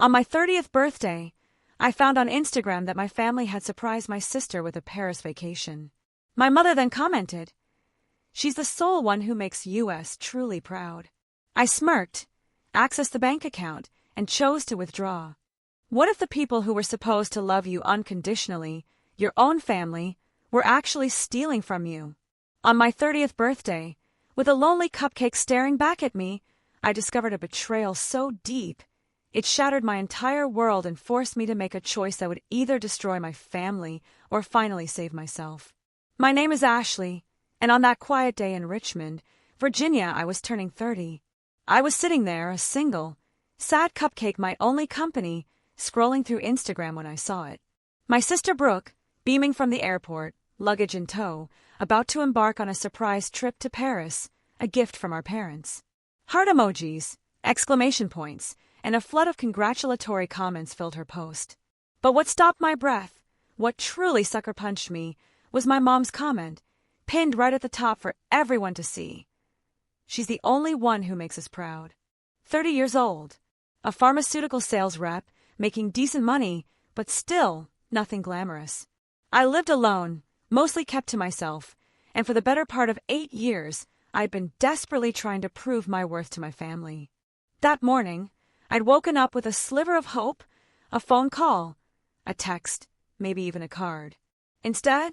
On my 30th birthday, I found on Instagram that my family had surprised my sister with a Paris vacation. My mother then commented, "She's the sole one who makes US truly proud." I smirked, accessed the bank account, and chose to withdraw. What if the people who were supposed to love you unconditionally, your own family, were actually stealing from you? On my 30th birthday, with a lonely cupcake staring back at me, I discovered a betrayal so deep, it shattered my entire world and forced me to make a choice that would either destroy my family or finally save myself. My name is Ashley, and on that quiet day in Richmond, Virginia, I was turning 30. I was sitting there, a single, sad cupcake, my only company, scrolling through Instagram when I saw it. My sister Brooke, beaming from the airport, luggage in tow, about to embark on a surprise trip to Paris, a gift from our parents. Heart emojis, exclamation points, and a flood of congratulatory comments filled her post. But what stopped my breath, what truly sucker punched me, was my mom's comment, pinned right at the top for everyone to see. "She's the only one who makes us proud." 30 years old, a pharmaceutical sales rep, making decent money, but still nothing glamorous. I lived alone, mostly kept to myself, and for the better part of 8 years, I'd been desperately trying to prove my worth to my family. That morning, I'd woken up with a sliver of hope, a phone call, a text, maybe even a card. Instead,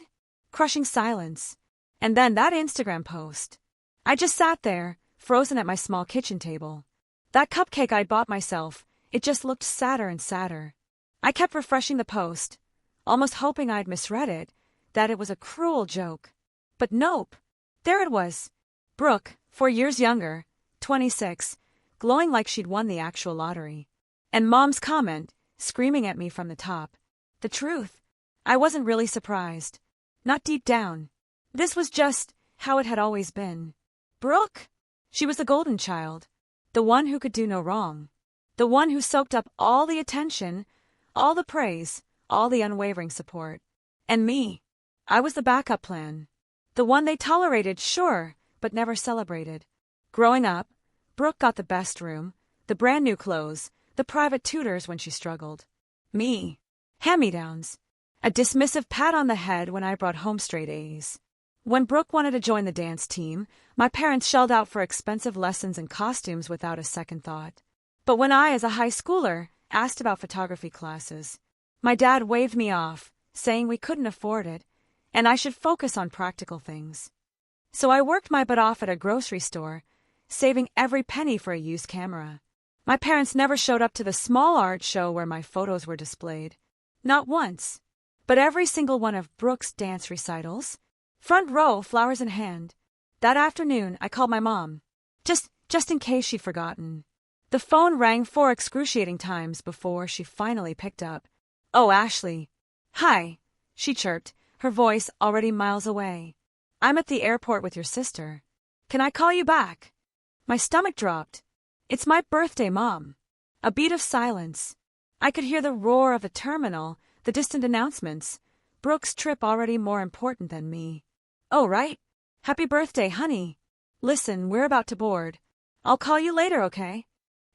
crushing silence, and then that Instagram post. I just sat there, frozen at my small kitchen table. That cupcake I'd bought myself, it just looked sadder and sadder. I kept refreshing the post, almost hoping I'd misread it, that it was a cruel joke. But nope, there it was. Brooke, 4 years younger, 26, glowing like she'd won the actual lottery. And Mom's comment, screaming at me from the top. The truth, I wasn't really surprised. Not deep down. This was just how it had always been. Brooke? She was the golden child. The one who could do no wrong. The one who soaked up all the attention, all the praise, all the unwavering support. And me. I was the backup plan. The one they tolerated, sure, but never celebrated. Growing up, Brooke got the best room, the brand new clothes, the private tutors when she struggled. Me. Hand-me-downs. A dismissive pat on the head when I brought home straight A's. When Brooke wanted to join the dance team, my parents shelled out for expensive lessons and costumes without a second thought. But when I, as a high schooler, asked about photography classes, my dad waved me off, saying we couldn't afford it, and I should focus on practical things. So I worked my butt off at a grocery store, saving every penny for a used camera. My parents never showed up to the small art show where my photos were displayed. Not once. But every single one of Brooke's dance recitals, front row, flowers in hand. That afternoon, I called my mom, just in case she'd forgotten. The phone rang 4 excruciating times before she finally picked up. "Oh, Ashley." "Hi," she chirped, her voice already miles away. "I'm at the airport with your sister. Can I call you back?" My stomach dropped. "It's my birthday, Mom." A beat of silence. I could hear the roar of the terminal, the distant announcements. Brooke's trip already more important than me. "Oh, right. Happy birthday, honey. Listen, we're about to board. I'll call you later, okay?"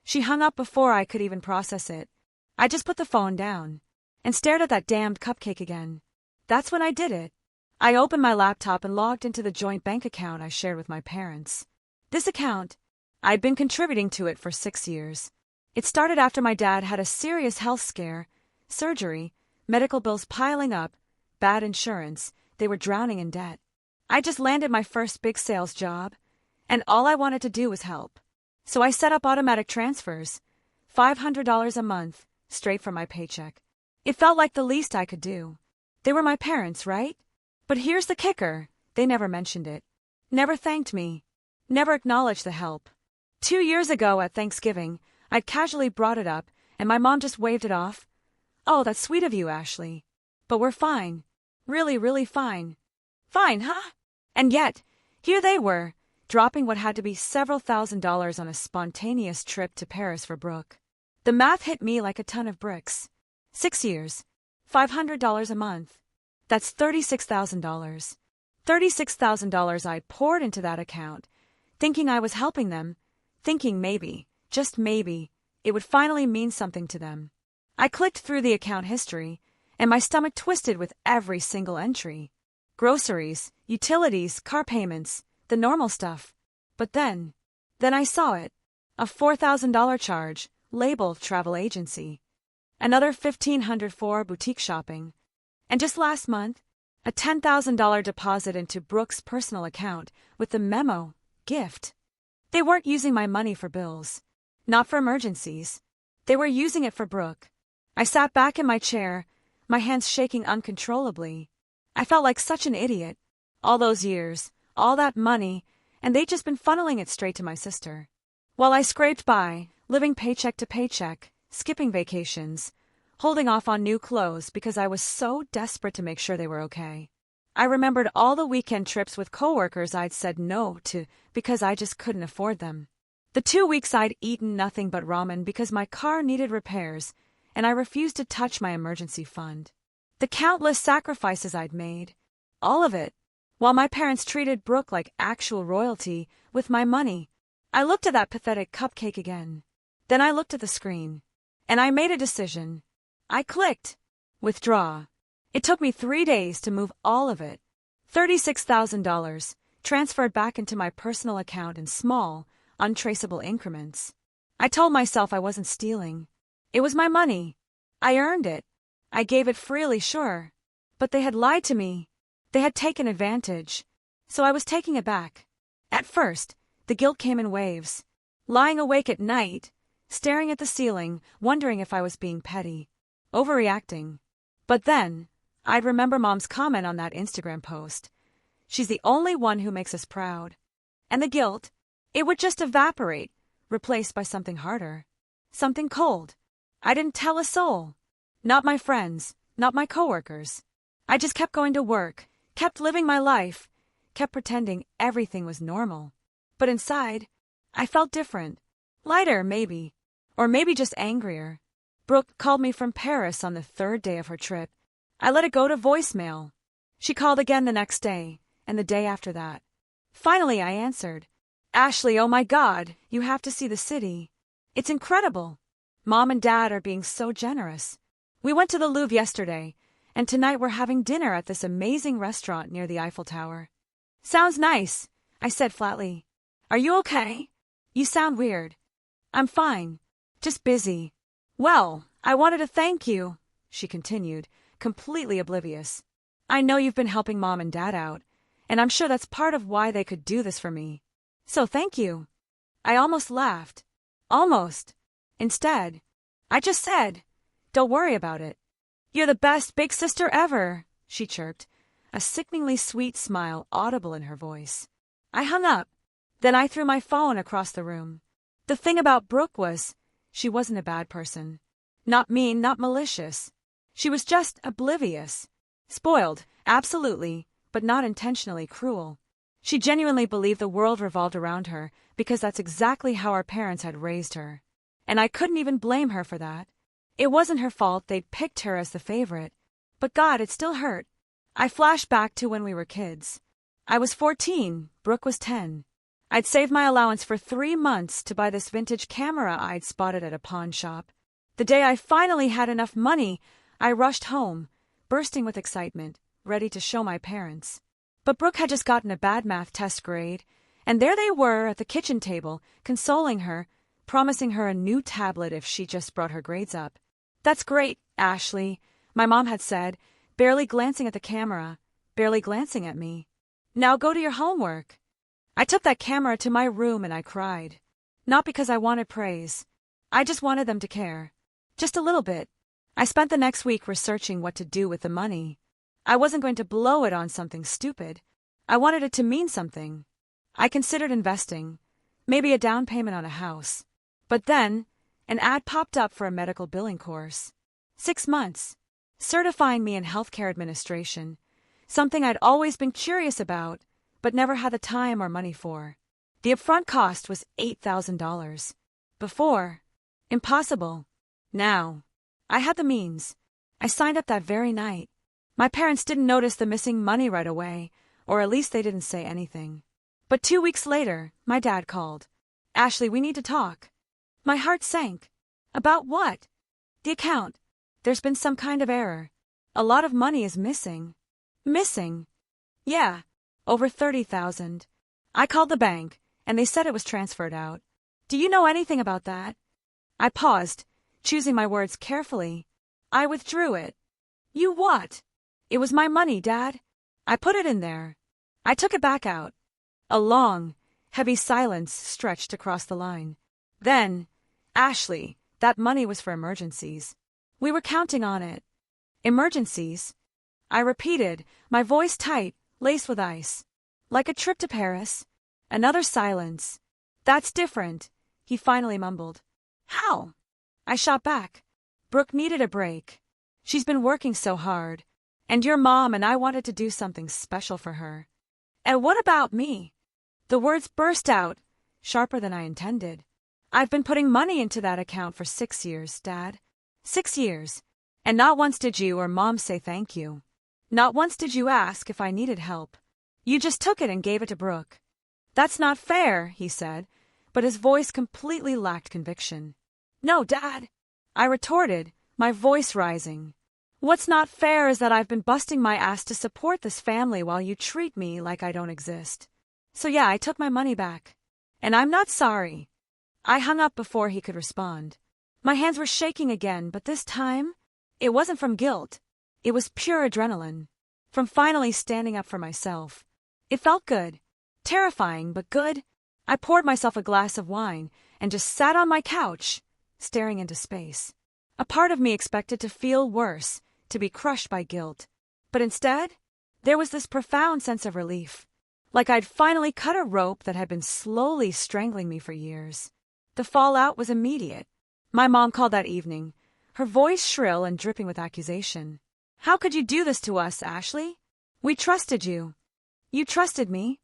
She hung up before I could even process it. I just put the phone down and stared at that damned cupcake again. That's when I did it. I opened my laptop and logged into the joint bank account I shared with my parents. This account, I'd been contributing to it for 6 years. It started after my dad had a serious health scare, surgery, medical bills piling up, bad insurance, they were drowning in debt. I just landed my first big sales job, and all I wanted to do was help. So I set up automatic transfers, $500 a month, straight from my paycheck. It felt like the least I could do. They were my parents, right? But here's the kicker, they never mentioned it. Never thanked me. Never acknowledged the help. 2 years ago at Thanksgiving, I'd casually brought it up, and my mom just waved it off. "Oh, that's sweet of you, Ashley. But we're fine. Really, really fine." Fine, huh? And yet, here they were, dropping what had to be several $1,000s on a spontaneous trip to Paris for Brooke. The math hit me like a ton of bricks. 6 years, $500 a month. That's $36,000. $36,000 I poured into that account, thinking I was helping them, thinking maybe, just maybe, it would finally mean something to them. I clicked through the account history, and my stomach twisted with every single entry. Groceries, utilities, car payments, the normal stuff. But then I saw it. A $4,000 charge, labeled travel agency. Another $1,500 for boutique shopping. And just last month, a $10,000 deposit into Brooke's personal account with the memo, gift. They weren't using my money for bills. Not for emergencies. They were using it for Brooke. I sat back in my chair, my hands shaking uncontrollably. I felt like such an idiot. All those years, all that money, and they'd just been funneling it straight to my sister. While I scraped by, living paycheck to paycheck, skipping vacations, holding off on new clothes because I was so desperate to make sure they were okay. I remembered all the weekend trips with coworkers I'd said no to because I just couldn't afford them. The 2 weeks I'd eaten nothing but ramen because my car needed repairs, and I refused to touch my emergency fund. The countless sacrifices I'd made. All of it. While my parents treated Brooke like actual royalty with my money. I looked at that pathetic cupcake again. Then I looked at the screen. And I made a decision. I clicked. Withdraw. It took me 3 days to move all of it. $36,000, transferred back into my personal account in small, untraceable increments. I told myself I wasn't stealing. It was my money. I earned it. I gave it freely, sure. But they had lied to me. They had taken advantage. So I was taking it back. At first, the guilt came in waves. Lying awake at night, staring at the ceiling, wondering if I was being petty, overreacting. But then, I'd remember Mom's comment on that Instagram post. She's the only one who makes us proud. And the guilt, it would just evaporate, replaced by something harder. Something cold. I didn't tell a soul. Not my friends, not my coworkers. I just kept going to work, kept living my life, kept pretending everything was normal. But inside, I felt different. Lighter, maybe. Or maybe just angrier. Brooke called me from Paris on the 3rd day of her trip. I let it go to voicemail. She called again the next day, and the day after that. Finally, I answered. Ashley, oh my God, you have to see the city. It's incredible. Mom and Dad are being so generous. We went to the Louvre yesterday, and tonight we're having dinner at this amazing restaurant near the Eiffel Tower. Sounds nice, I said flatly. Are you okay? You sound weird. I'm fine. Just busy. Well, I wanted to thank you, she continued, completely oblivious. I know you've been helping Mom and Dad out, and I'm sure that's part of why they could do this for me. So thank you. I almost laughed. Almost. Instead, I just said, don't worry about it. You're the best big sister ever, she chirped, a sickeningly sweet smile audible in her voice. I hung up. Then I threw my phone across the room. The thing about Brooke was, she wasn't a bad person. Not mean, not malicious. She was just oblivious. Spoiled, absolutely, but not intentionally cruel. She genuinely believed the world revolved around her because that's exactly how our parents had raised her. And I couldn't even blame her for that. It wasn't her fault they'd picked her as the favorite. But God, it still hurt. I flashed back to when we were kids. I was 14, Brooke was 10. I'd saved my allowance for 3 months to buy this vintage camera I'd spotted at a pawn shop. The day I finally had enough money, I rushed home, bursting with excitement, ready to show my parents. But Brooke had just gotten a bad math test grade, and there they were at the kitchen table, consoling her, promising her a new tablet if she just brought her grades up. That's great, Ashley, my mom had said, barely glancing at the camera, barely glancing at me. Now go to your homework. I took that camera to my room and I cried. Not because I wanted praise. I just wanted them to care. Just a little bit. I spent the next week researching what to do with the money. I wasn't going to blow it on something stupid. I wanted it to mean something. I considered investing, maybe a down payment on a house. But then, an ad popped up for a medical billing course. 6 months. Certifying me in healthcare administration. Something I'd always been curious about, but never had the time or money for. The upfront cost was $8,000. Before, impossible. Now, I had the means. I signed up that very night. My parents didn't notice the missing money right away, or at least they didn't say anything. But 2 weeks later, my dad called. Ashley, we need to talk. My heart sank. About what? The account. There's been some kind of error. A lot of money is missing. Missing? Yeah, over 30,000. I called the bank, and they said it was transferred out. Do you know anything about that? I paused, choosing my words carefully. I withdrew it. You what? It was my money, Dad. I put it in there. I took it back out. A long, heavy silence stretched across the line. Then, Ashley, that money was for emergencies. We were counting on it. Emergencies? I repeated, my voice tight, laced with ice. Like a trip to Paris. Another silence. That's different, he finally mumbled. How? I shot back. Brooke needed a break. She's been working so hard. And your mom and I wanted to do something special for her. And what about me? The words burst out, sharper than I intended. I've been putting money into that account for 6 years, Dad. 6 years. And not once did you or Mom say thank you. Not once did you ask if I needed help. You just took it and gave it to Brooke. That's not fair, he said, but his voice completely lacked conviction. No, Dad, I retorted, my voice rising. What's not fair is that I've been busting my ass to support this family while you treat me like I don't exist. So yeah, I took my money back. And I'm not sorry. I hung up before he could respond. My hands were shaking again, but this time, it wasn't from guilt. It was pure adrenaline. From finally standing up for myself. It felt good. Terrifying, but good. I poured myself a glass of wine and just sat on my couch, staring into space. A part of me expected to feel worse, to be crushed by guilt. But instead, there was this profound sense of relief. Like I'd finally cut a rope that had been slowly strangling me for years. The fallout was immediate. My mom called that evening, her voice shrill and dripping with accusation. How could you do this to us, Ashley? We trusted you. You trusted me.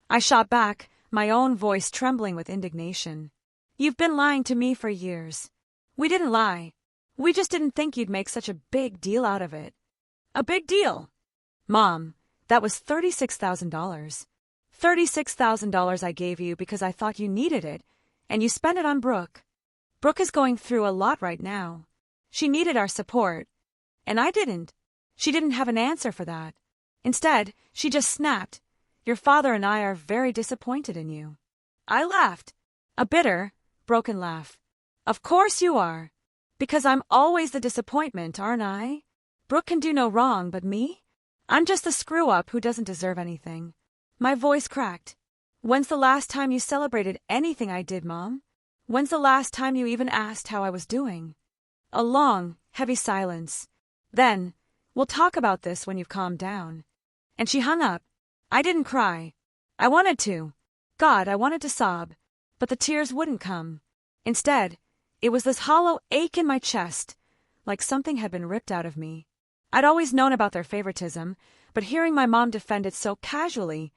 I shot back, my own voice trembling with indignation. You've been lying to me for years. We didn't lie. We just didn't think you'd make such a big deal out of it. A big deal? Mom, that was $36,000. $36,000 I gave you because I thought you needed it, and you spent it on Brooke. Brooke is going through a lot right now. She needed our support, and I didn't. She didn't have an answer for that. Instead, she just snapped. Your father and I are very disappointed in you. I laughed. A bitter, broken laugh. Of course you are. Because I'm always the disappointment, aren't I? Brooke can do no wrong, but me? I'm just the screw-up who doesn't deserve anything. My voice cracked. When's the last time you celebrated anything I did, Mom? When's the last time you even asked how I was doing? A long, heavy silence. Then, we'll talk about this when you've calmed down. And she hung up. I didn't cry. I wanted to. God, I wanted to sob. But the tears wouldn't come. Instead, it was this hollow ache in my chest, like something had been ripped out of me. I'd always known about their favoritism, but hearing my mom defend it so casually,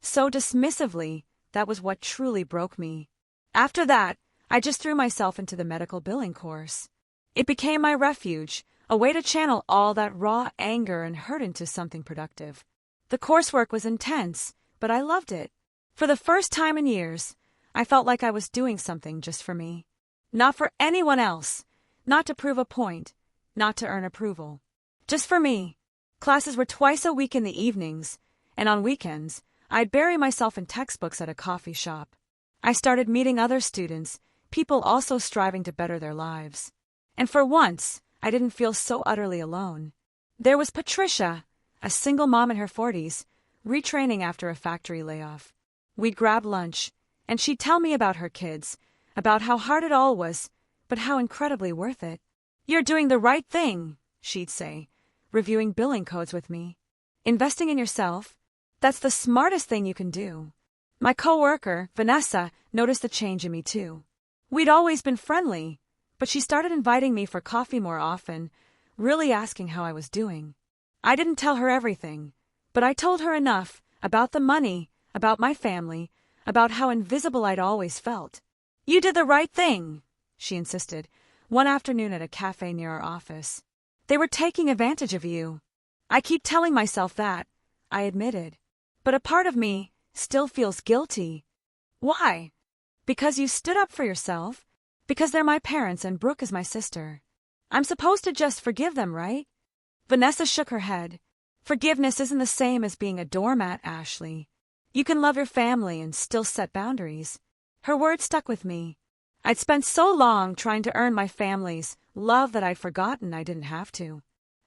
so dismissively, that was what truly broke me. After that, I just threw myself into the medical billing course. It became my refuge, a way to channel all that raw anger and hurt into something productive. The coursework was intense, but I loved it. For the first time in years, I felt like I was doing something just for me. Not for anyone else, not to prove a point, not to earn approval. Just for me. Classes were twice a week in the evenings, and on weekends, I'd bury myself in textbooks at a coffee shop. I started meeting other students, people also striving to better their lives. And for once, I didn't feel so utterly alone. There was Patricia, a single mom in her 40s, retraining after a factory layoff. We'd grab lunch, and she'd tell me about her kids, about how hard it all was, but how incredibly worth it. You're doing the right thing, she'd say, reviewing billing codes with me. Investing in yourself, that's the smartest thing you can do. My coworker, Vanessa, noticed the change in me too. We'd always been friendly, but she started inviting me for coffee more often, really asking how I was doing. I didn't tell her everything, but I told her enough about the money, about my family, about how invisible I'd always felt. You did the right thing, she insisted, one afternoon at a cafe near our office. They were taking advantage of you. I keep telling myself that, I admitted. But a part of me still feels guilty. Why? Because you stood up for yourself. Because they're my parents and Brooke is my sister. I'm supposed to just forgive them, right? Vanessa shook her head. Forgiveness isn't the same as being a doormat, Ashley. You can love your family and still set boundaries. Her words stuck with me. I'd spent so long trying to earn my family's love that I'd forgotten I didn't have to.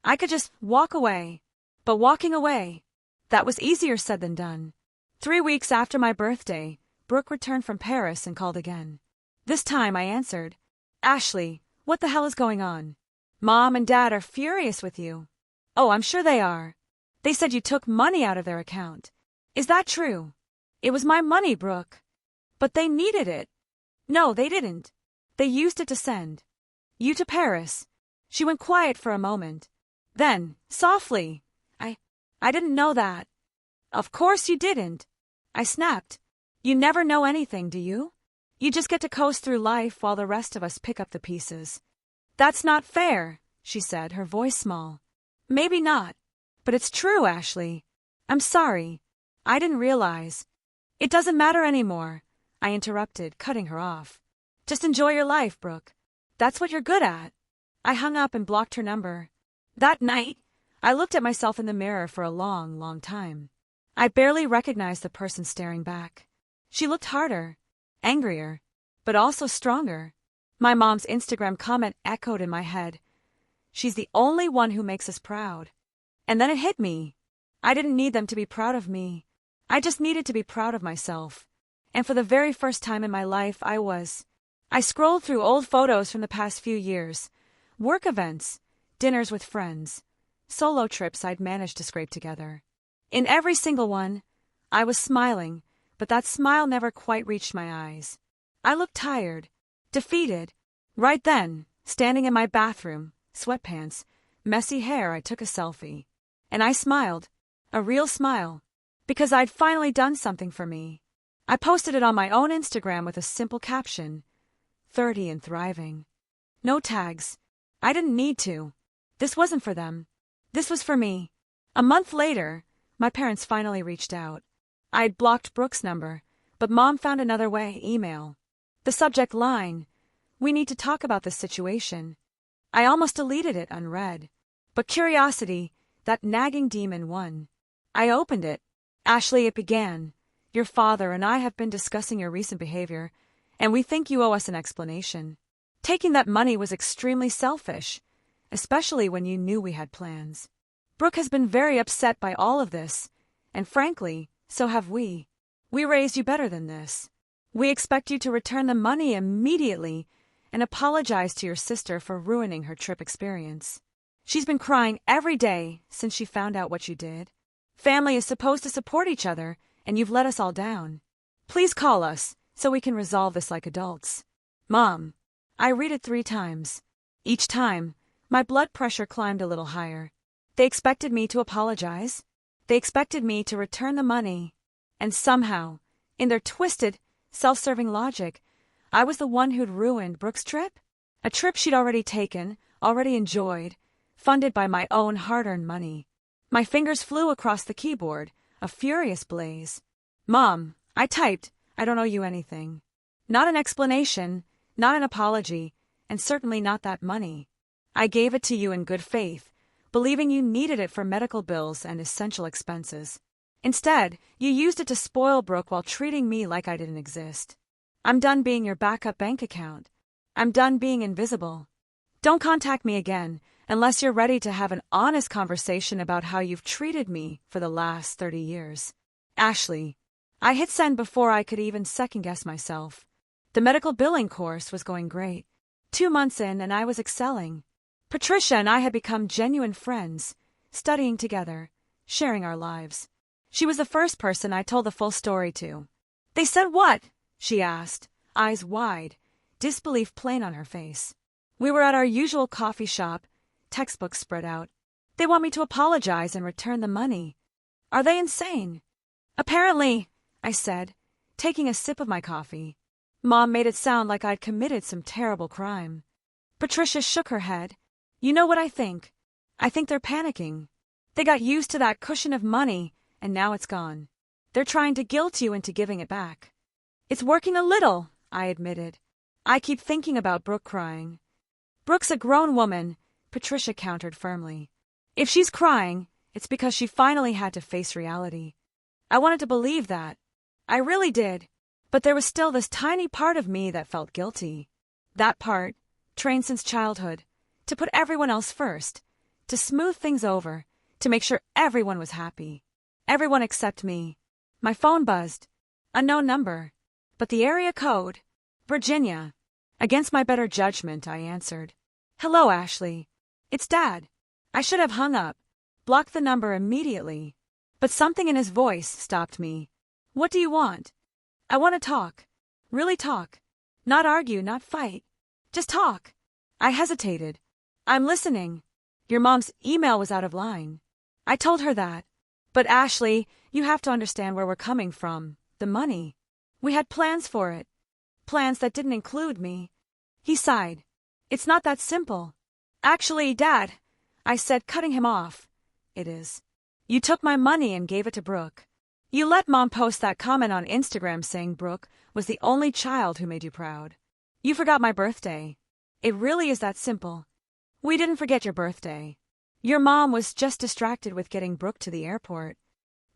I could just walk away. But walking away, that was easier said than done. 3 weeks after my birthday, Brooke returned from Paris and called again. This time I answered. Ashley, what the hell is going on? Mom and Dad are furious with you. Oh, I'm sure they are. They said you took money out of their account. Is that true? It was my money, Brooke. But they needed it. No, they didn't. They used it to send you to Paris. She went quiet for a moment. Then, softly, I didn't know that. Of course you didn't. I snapped. You never know anything, do you? You just get to coast through life while the rest of us pick up the pieces. That's not fair, she said, her voice small. Maybe not. But it's true, Ashley. I'm sorry. I didn't realize. It doesn't matter anymore, I interrupted, cutting her off. Just enjoy your life, Brooke. That's what you're good at. I hung up and blocked her number. That night, I looked at myself in the mirror for a long, long time. I barely recognized the person staring back. She looked harder, angrier, but also stronger. My mom's Instagram comment echoed in my head. She's the only one who makes us proud. And then it hit me. I didn't need them to be proud of me. I just needed to be proud of myself. And for the very first time in my life, I scrolled through old photos from the past few years. Work events, dinners with friends, solo trips I'd managed to scrape together. In every single one, I was smiling, but that smile never quite reached my eyes. I looked tired, defeated. Right then, standing in my bathroom, sweatpants, messy hair, I took a selfie. And I smiled, a real smile, because I'd finally done something for me. I posted it on my own Instagram with a simple caption, 30 and thriving. No tags. I didn't need to. This wasn't for them. This was for me. A month later, my parents finally reached out. I'd blocked Brooke's number, but Mom found another way, email. The subject line, we need to talk about this situation. I almost deleted it unread. But curiosity, that nagging demon, won. I opened it. Ashley, it began. Your father and I have been discussing your recent behavior, and we think you owe us an explanation. Taking that money was extremely selfish, especially when you knew we had plans. Brooke has been very upset by all of this, and frankly, so have we. We raised you better than this. We expect you to return the money immediately and apologize to your sister for ruining her trip experience. She's been crying every day since she found out what you did. Family is supposed to support each other, and you've let us all down. Please call us so we can resolve this like adults. Mom. I read it 3 times. Each time, my blood pressure climbed a little higher. They expected me to apologize. They expected me to return the money. And somehow, in their twisted, self-serving logic, I was the one who'd ruined Brooke's trip? A trip she'd already taken, already enjoyed, funded by my own hard-earned money. My fingers flew across the keyboard, a furious blaze. Mom, I typed, I don't owe you anything. Not an explanation, not an apology, and certainly not that money. I gave it to you in good faith, believing you needed it for medical bills and essential expenses. Instead, you used it to spoil Brooke while treating me like I didn't exist. I'm done being your backup bank account. I'm done being invisible. Don't contact me again unless you're ready to have an honest conversation about how you've treated me for the last 30 years. Ashley. I hit send before I could even second-guess myself. The medical billing course was going great. 2 months in and I was excelling. Patricia and I had become genuine friends, studying together, sharing our lives. She was the first person I told the full story to. They said what? She asked, eyes wide, disbelief plain on her face. We were at our usual coffee shop, textbooks spread out. They want me to apologize and return the money. Are they insane? Apparently, I said, taking a sip of my coffee. Mom made it sound like I'd committed some terrible crime. Patricia shook her head. You know what I think? I think they're panicking. They got used to that cushion of money, and now it's gone. They're trying to guilt you into giving it back. It's working a little, I admitted. I keep thinking about Brooke crying. Brooke's a grown woman, Patricia countered firmly. If she's crying, it's because she finally had to face reality. I wanted to believe that. I really did. But there was still this tiny part of me that felt guilty. That part, trained since childhood, to put everyone else first, to smooth things over, to make sure everyone was happy. Everyone except me. My phone buzzed. Unknown number. But the area code, Virginia. Against my better judgment, I answered. Hello, Ashley. It's Dad. I should have hung up, blocked the number immediately. But something in his voice stopped me. What do you want? I want to talk. Really talk. Not argue, not fight. Just talk. I hesitated. I'm listening. Your mom's email was out of line. I told her that. But Ashley, you have to understand where we're coming from. The money. We had plans for it. Plans that didn't include me. He sighed. It's not that simple. Actually, Dad, I said, cutting him off. It is. You took my money and gave it to Brooke. You let Mom post that comment on Instagram saying Brooke was the only child who made you proud. You forgot my birthday. It really is that simple. We didn't forget your birthday. Your mom was just distracted with getting Brooke to the airport.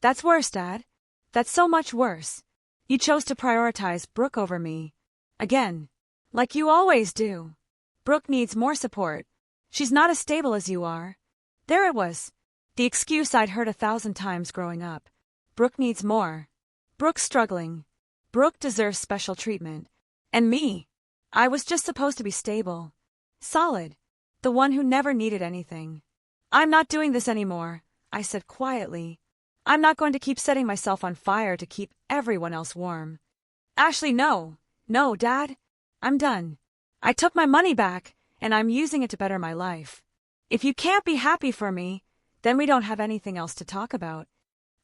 That's worse, Dad. That's so much worse. You chose to prioritize Brooke over me. Again. Like you always do. Brooke needs more support. She's not as stable as you are. There it was. The excuse I'd heard 1,000 times growing up. Brooke needs more. Brooke's struggling. Brooke deserves special treatment. And me. I was just supposed to be stable. Solid. The one who never needed anything. I'm not doing this anymore, I said quietly. I'm not going to keep setting myself on fire to keep everyone else warm. Ashley, no. No, Dad. I'm done. I took my money back, and I'm using it to better my life. If you can't be happy for me, then we don't have anything else to talk about.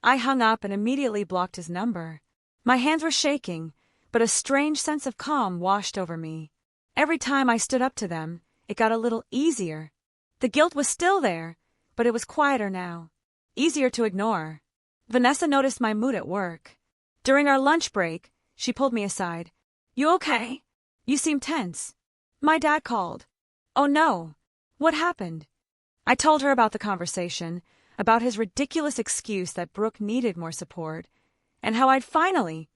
I hung up and immediately blocked his number. My hands were shaking, but a strange sense of calm washed over me. Every time I stood up to them, it got a little easier. The guilt was still there, but it was quieter now. Easier to ignore. Vanessa noticed my mood at work. During our lunch break, she pulled me aside. You okay? You seem tense. My dad called. Oh no. What happened? I told her about the conversation, about his ridiculous excuse that Brooke needed more support, and how I'd finally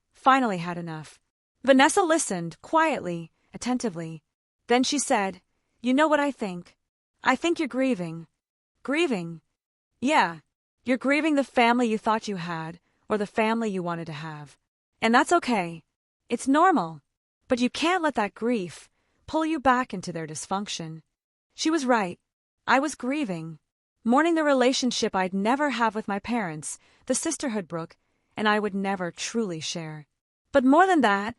had enough. Vanessa listened, quietly, attentively. Then she said, You know what I think? I think you're grieving. Grieving? Yeah. You're grieving the family you thought you had, or the family you wanted to have. And that's okay. It's normal. But you can't let that grief pull you back into their dysfunction. She was right. I was grieving. Mourning the relationship I'd never have with my parents, the sisterhood Brooke, and I would never truly share. But more than that,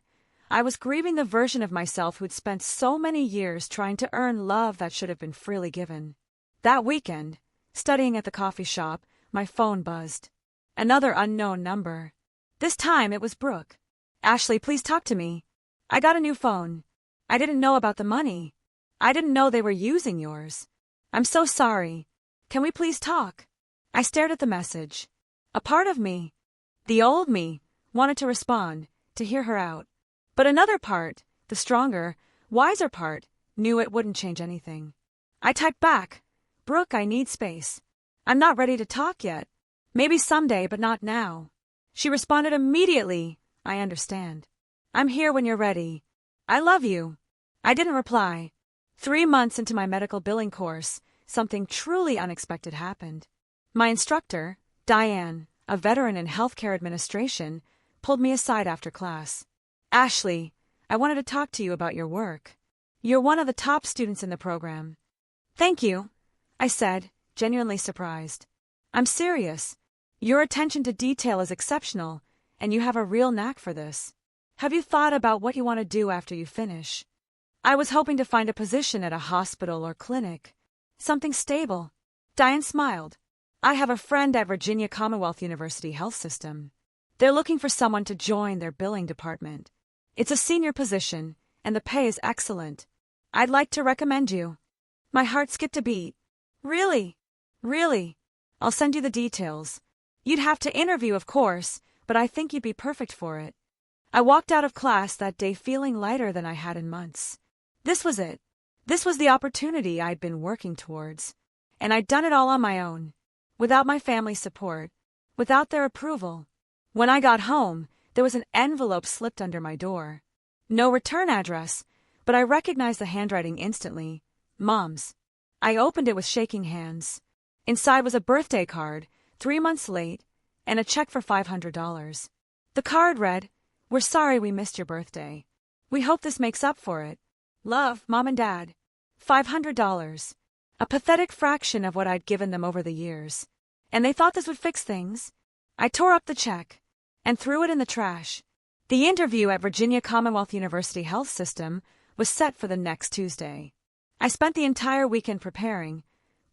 I was grieving the version of myself who'd spent so many years trying to earn love that should have been freely given. That weekend, studying at the coffee shop, my phone buzzed. Another unknown number. This time it was Brooke. Ashley, please talk to me. I got a new phone. I didn't know about the money. I didn't know they were using yours. I'm so sorry. Can we please talk? I stared at the message. A part of me, the old me, wanted to respond, to hear her out. But another part, the stronger, wiser part, knew it wouldn't change anything. I typed back, Brooke, I need space. I'm not ready to talk yet. Maybe someday, but not now. She responded immediately, I understand. I'm here when you're ready. I love you. I didn't reply. 3 months into my medical billing course, something truly unexpected happened. My instructor, Diane, a veteran in healthcare administration, pulled me aside after class. Ashley, I wanted to talk to you about your work. You're one of the top students in the program. Thank you, I said, genuinely surprised. I'm serious. Your attention to detail is exceptional, and you have a real knack for this. Have you thought about what you want to do after you finish? I was hoping to find a position at a hospital or clinic. Something stable. Diane smiled. I have a friend at Virginia Commonwealth University Health System. They're looking for someone to join their billing department. It's a senior position, and the pay is excellent. I'd like to recommend you. My heart skipped a beat. Really? Really? I'll send you the details. You'd have to interview, of course, but I think you'd be perfect for it. I walked out of class that day feeling lighter than I had in months. This was it. This was the opportunity I'd been working towards. And I'd done it all on my own, without my family's support, without their approval. When I got home, there was an envelope slipped under my door. No return address, but I recognized the handwriting instantly. Mom's. I opened it with shaking hands. Inside was a birthday card, 3 months late, and a check for $500. The card read, "We're sorry we missed your birthday. We hope this makes up for it. Love, Mom and Dad." $500. A pathetic fraction of what I'd given them over the years. And they thought this would fix things. I tore up the check and threw it in the trash. The interview at Virginia Commonwealth University Health System was set for the next Tuesday. I spent the entire weekend preparing,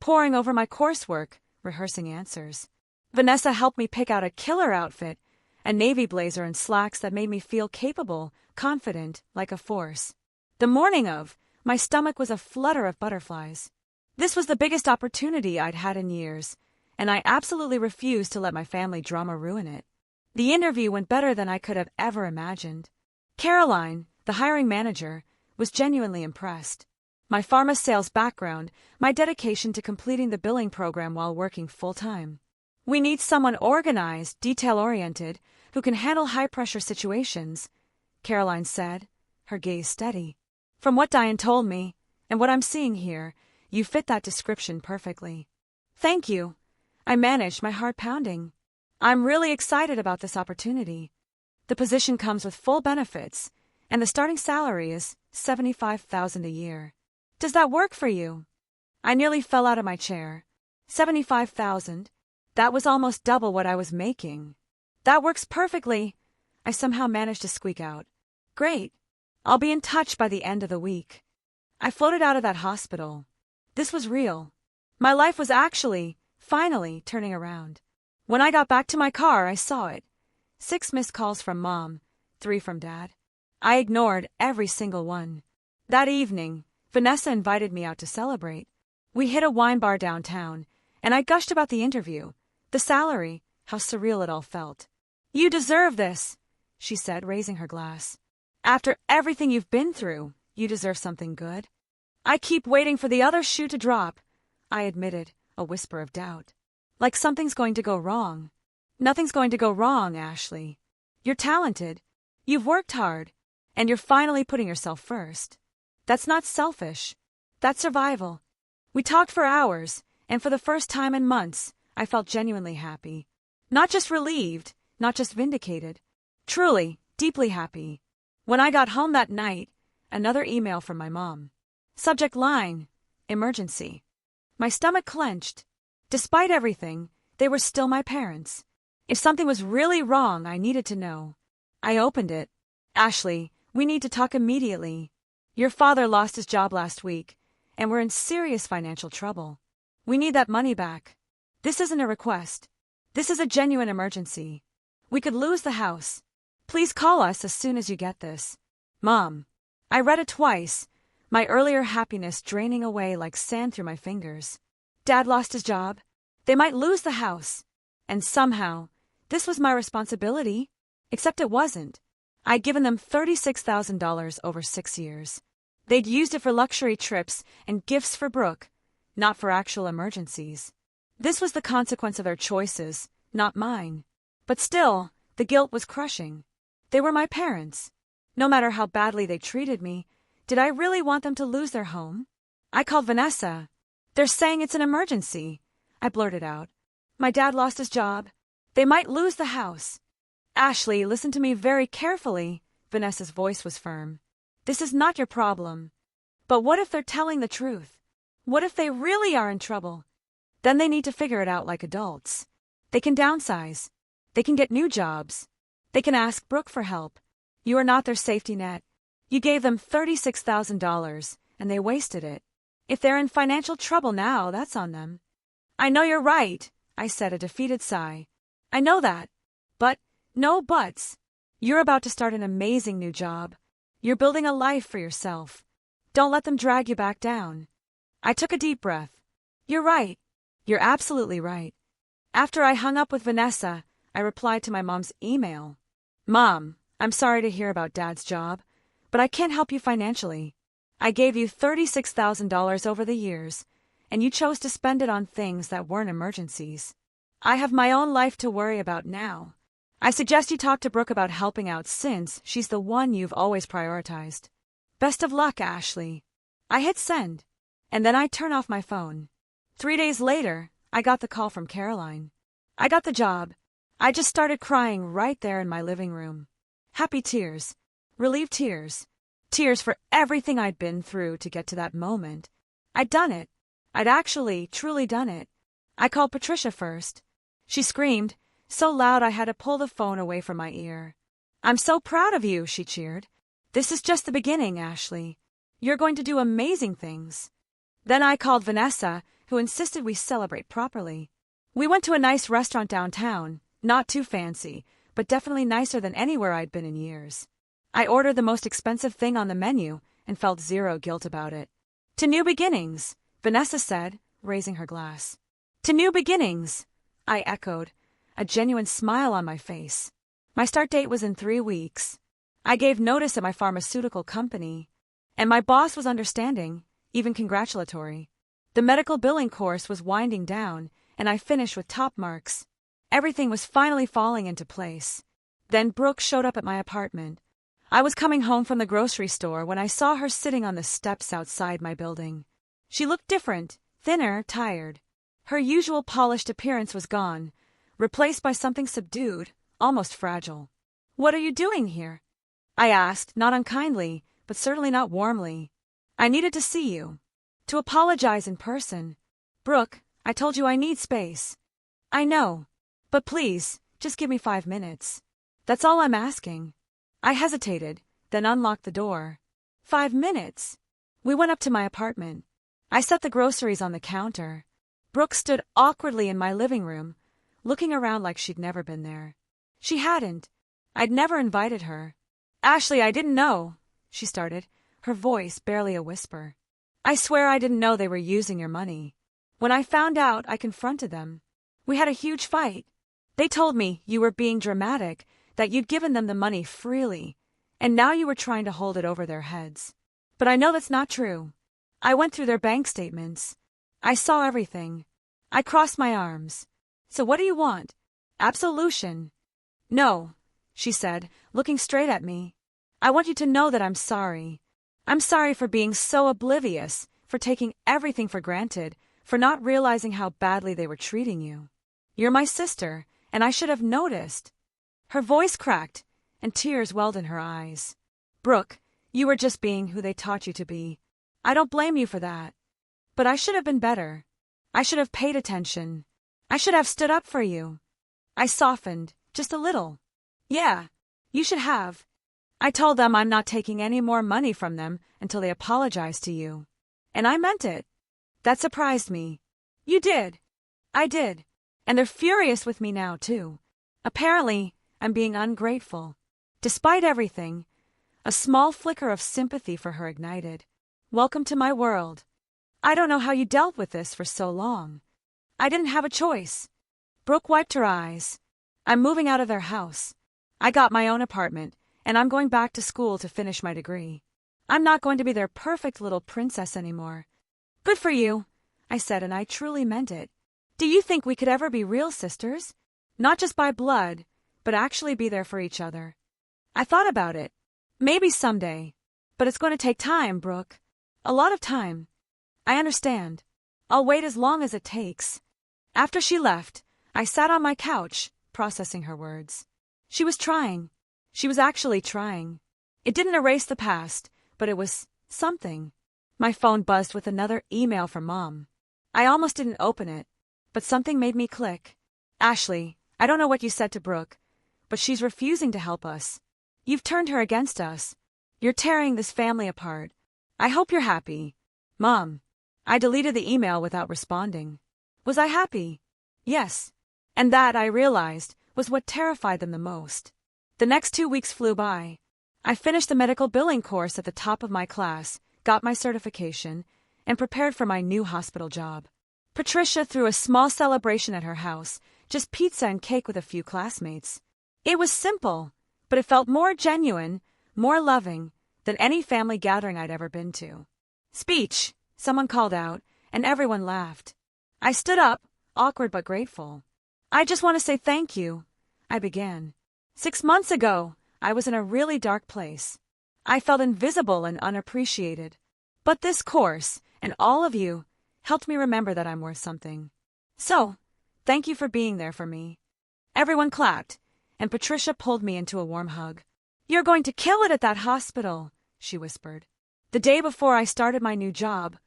poring over my coursework, rehearsing answers. Vanessa helped me pick out a killer outfit, a navy blazer and slacks that made me feel capable, confident, like a force. The morning of, my stomach was a flutter of butterflies. This was the biggest opportunity I'd had in years, and I absolutely refused to let my family drama ruin it. The interview went better than I could have ever imagined. Caroline, the hiring manager, was genuinely impressed. My pharma sales background, my dedication to completing the billing program while working full-time. "We need someone organized, detail-oriented, who can handle high-pressure situations," Caroline said, her gaze steady. "From what Diane told me, and what I'm seeing here, you fit that description perfectly." "Thank you." I managed, my heart pounding. "I'm really excited about this opportunity. The position comes with full benefits, and the starting salary is $75,000 a year. Does that work for you?" I nearly fell out of my chair. 75,000? That was almost double what I was making. "That works perfectly," I somehow managed to squeak out. "Great. I'll be in touch by the end of the week." I floated out of that hospital. This was real. My life was actually, finally, turning around. When I got back to my car, I saw it. 6 missed calls from Mom, 3 from Dad. I ignored every single one. That evening, Vanessa invited me out to celebrate. We hit a wine bar downtown, and I gushed about the interview, the salary, how surreal it all felt. "You deserve this," she said, raising her glass. "After everything you've been through, you deserve something good." "I keep waiting for the other shoe to drop," I admitted, a whisper of doubt. "Like something's going to go wrong." "Nothing's going to go wrong, Ashley. You're talented. You've worked hard, and you're finally putting yourself first. That's not selfish. That's survival." We talked for hours, and for the first time in months, I felt genuinely happy. Not just relieved, not just vindicated. Truly, deeply happy. When I got home that night, another email from my mom. Subject line, emergency. My stomach clenched. Despite everything, they were still my parents. If something was really wrong, I needed to know. I opened it. "Ashley, we need to talk immediately. Your father lost his job last week, and we're in serious financial trouble. We need that money back. This isn't a request. This is a genuine emergency. We could lose the house. Please call us as soon as you get this. Mom." I read it twice, my earlier happiness draining away like sand through my fingers. Dad lost his job. They might lose the house. And somehow, this was my responsibility. Except it wasn't. I'd given them $36,000 over 6 years. They'd used it for luxury trips and gifts for Brooke, not for actual emergencies. This was the consequence of their choices, not mine. But still, the guilt was crushing. They were my parents. No matter how badly they treated me, did I really want them to lose their home? I called Vanessa. "They're saying it's an emergency," I blurted out. "My dad lost his job. They might lose the house." "Ashley, listen to me very carefully." Vanessa's voice was firm. "This is not your problem. But what if they're telling the truth? What if they really are in trouble? Then they need to figure it out like adults. They can downsize. They can get new jobs. They can ask Brooke for help. You are not their safety net. You gave them $36,000, and they wasted it. If they're in financial trouble now, that's on them." "I know you're right," I said, a defeated sigh. "I know that. But, no buts. You're about to start an amazing new job. You're building a life for yourself. Don't let them drag you back down." I took a deep breath. "You're right. You're absolutely right." After I hung up with Vanessa, I replied to my mom's email. "Mom, I'm sorry to hear about Dad's job, but I can't help you financially. I gave you $36,000 over the years, and you chose to spend it on things that weren't emergencies. I have my own life to worry about now. I suggest you talk to Brooke about helping out since she's the one you've always prioritized. Best of luck, Ashley. I hit send, and then I turn off my phone. 3 days later, I got the call from Caroline. I got the job. I just started crying right there in my living room. Happy tears. Relieved tears. Tears for everything I'd been through to get to that moment. I'd done it. I'd actually, truly done it. I called Patricia first. She screamed, so loud I had to pull the phone away from my ear. I'm so proud of you, she cheered. This is just the beginning, Ashley. You're going to do amazing things. Then I called Vanessa, who insisted we celebrate properly. We went to a nice restaurant downtown, not too fancy, but definitely nicer than anywhere I'd been in years. I ordered the most expensive thing on the menu and felt zero guilt about it. To new beginnings, Vanessa said, raising her glass. To new beginnings, I echoed, a genuine smile on my face. My start date was in 3 weeks. I gave notice at my pharmaceutical company, and my boss was understanding, even congratulatory. The medical billing course was winding down, and I finished with top marks. Everything was finally falling into place. Then Brooke showed up at my apartment. I was coming home from the grocery store when I saw her sitting on the steps outside my building. She looked different, thinner, tired. Her usual polished appearance was gone, replaced by something subdued, almost fragile. What are you doing here? I asked, not unkindly, but certainly not warmly. I needed to see you. To apologize in person. Brooke, I told you I need space. I know. But please, just give me 5 minutes. That's all I'm asking. I hesitated, then unlocked the door. 5 minutes. We went up to my apartment. I set the groceries on the counter. Brooke stood awkwardly in my living room, looking around like she'd never been there. She hadn't. I'd never invited her. Ashley, I didn't know, she started, her voice barely a whisper. I swear I didn't know they were using your money. When I found out, I confronted them. We had a huge fight. They told me you were being dramatic, that you'd given them the money freely, and now you were trying to hold it over their heads. But I know that's not true. I went through their bank statements. I saw everything. I crossed my arms. So what do you want? Absolution. No, she said, looking straight at me. I want you to know that I'm sorry. I'm sorry for being so oblivious, for taking everything for granted, for not realizing how badly they were treating you. You're my sister, and I should have noticed. Her voice cracked, and tears welled in her eyes. Brooke, you were just being who they taught you to be. I don't blame you for that. But I should have been better. I should have paid attention. I should have stood up for you. I softened, just a little. Yeah, you should have. I told them I'm not taking any more money from them until they apologize to you. And I meant it. That surprised me. You did. I did. And they're furious with me now, too. Apparently, I'm being ungrateful. Despite everything, a small flicker of sympathy for her ignited. Welcome to my world. I don't know how you dealt with this for so long. I didn't have a choice. Brooke wiped her eyes. I'm moving out of their house. I got my own apartment, and I'm going back to school to finish my degree. I'm not going to be their perfect little princess anymore. Good for you, I said, and I truly meant it. Do you think we could ever be real sisters? Not just by blood, but actually be there for each other. I thought about it. Maybe someday. But it's going to take time, Brooke. A lot of time. I understand. I'll wait as long as it takes. After she left, I sat on my couch, processing her words. She was trying. She was actually trying. It didn't erase the past, but it was something. My phone buzzed with another email from Mom. I almost didn't open it, but something made me click. Ashley, I don't know what you said to Brooke, but she's refusing to help us. You've turned her against us. You're tearing this family apart. I hope you're happy. Mom. I deleted the email without responding. Was I happy? Yes. And that, I realized, was what terrified them the most. The next 2 weeks flew by. I finished the medical billing course at the top of my class, got my certification, and prepared for my new hospital job. Patricia threw a small celebration at her house, just pizza and cake with a few classmates. It was simple, but it felt more genuine, more loving than any family gathering I'd ever been to. "Speech," someone called out, and everyone laughed. I stood up, awkward but grateful. "I just want to say thank you," I began. 6 months ago, I was in a really dark place. I felt invisible and unappreciated. But this course, and all of you, helped me remember that I'm worth something. So, thank you for being there for me." Everyone clapped, and Patricia pulled me into a warm hug. "You're going to kill it at that hospital," she whispered. The day before I started my new job,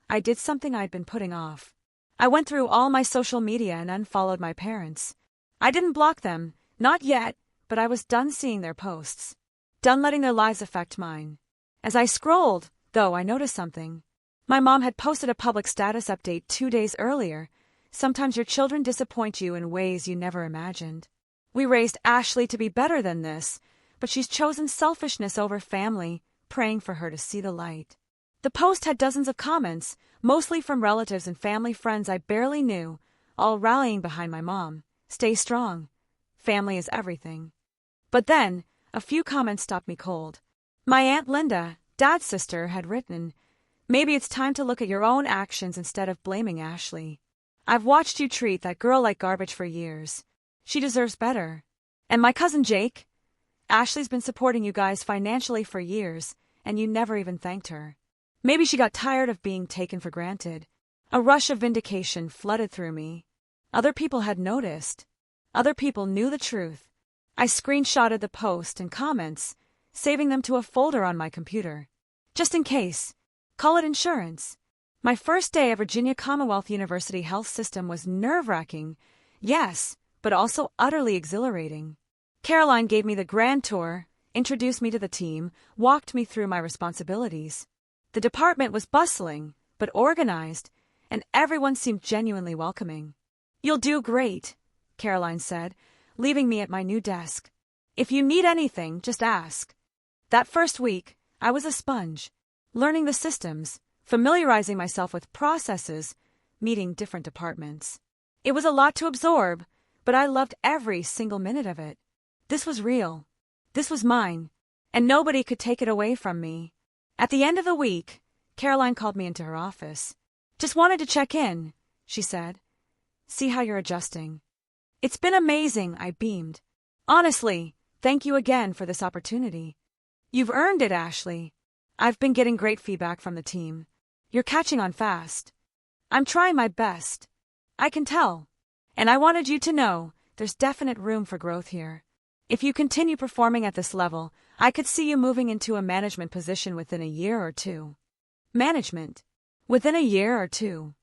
I did something I'd been putting off. I went through all my social media and unfollowed my parents. I didn't block them, not yet, but I was done seeing their posts. Done letting their lives affect mine. As I scrolled, though, I noticed something. My mom had posted a public status update 2 days earlier. "Sometimes your children disappoint you in ways you never imagined. We raised Ashley to be better than this, but she's chosen selfishness over family, praying for her to see the light." The post had dozens of comments, mostly from relatives and family friends I barely knew, all rallying behind my mom. "Stay strong. Family is everything." But then, a few comments stopped me cold. My Aunt Linda, Dad's sister, had written, "Maybe it's time to look at your own actions instead of blaming Ashley. I've watched you treat that girl like garbage for years. She deserves better." And my cousin Jake, "Ashley's been supporting you guys financially for years, and you never even thanked her." Maybe she got tired of being taken for granted. A rush of vindication flooded through me. Other people had noticed. Other people knew the truth. I screenshotted the post and comments, saving them to a folder on my computer. Just in case. Call it insurance. My first day at Virginia Commonwealth University Health System was nerve-wracking, yes, but also utterly exhilarating. Caroline gave me the grand tour, introduced me to the team, walked me through my responsibilities. The department was bustling, but organized, and everyone seemed genuinely welcoming. "You'll do great," Caroline said, leaving me at my new desk. "If you need anything, just ask." That first week, I was a sponge, learning the systems, familiarizing myself with processes, meeting different departments. It was a lot to absorb, but I loved every single minute of it. This was real. This was mine, and nobody could take it away from me. At the end of the week, Caroline called me into her office. "Just wanted to check in," she said. "See how you're adjusting." "It's been amazing," I beamed. "Honestly, thank you again for this opportunity." "You've earned it, Ashley. I've been getting great feedback from the team. You're catching on fast." "I'm trying my best. I can tell. And I wanted you to know there's definite room for growth here. If you continue performing at this level, I could see you moving into a management position within a year or two." Management? Within a year or two?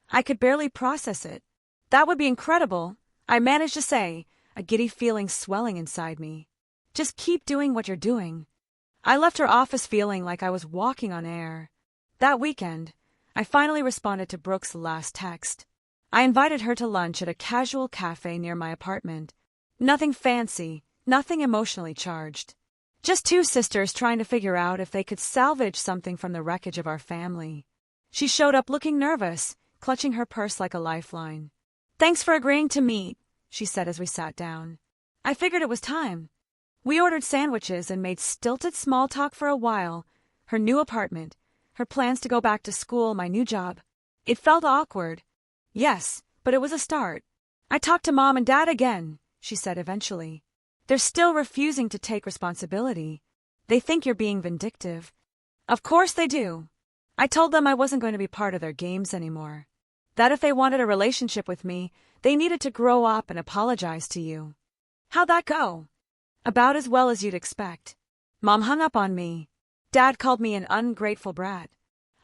I could barely process it. "That would be incredible," I managed to say, a giddy feeling swelling inside me. "Just keep doing what you're doing." I left her office feeling like I was walking on air. That weekend, I finally responded to Brooke's last text. I invited her to lunch at a casual cafe near my apartment. Nothing fancy, nothing emotionally charged. Just two sisters trying to figure out if they could salvage something from the wreckage of our family. She showed up looking nervous, clutching her purse like a lifeline. "Thanks for agreeing to meet," she said as we sat down. I figured it was time. We ordered sandwiches and made stilted small talk for a while. Her new apartment, her plans to go back to school, my new job. It felt awkward. Yes, but it was a start. "I talked to Mom and Dad again," she said eventually. "They're still refusing to take responsibility. They think you're being vindictive." "Of course they do." I told them I wasn't going to be part of their games anymore. That if they wanted a relationship with me, they needed to grow up and apologize to you. How'd that go? About as well as you'd expect. Mom hung up on me. Dad called me an ungrateful brat.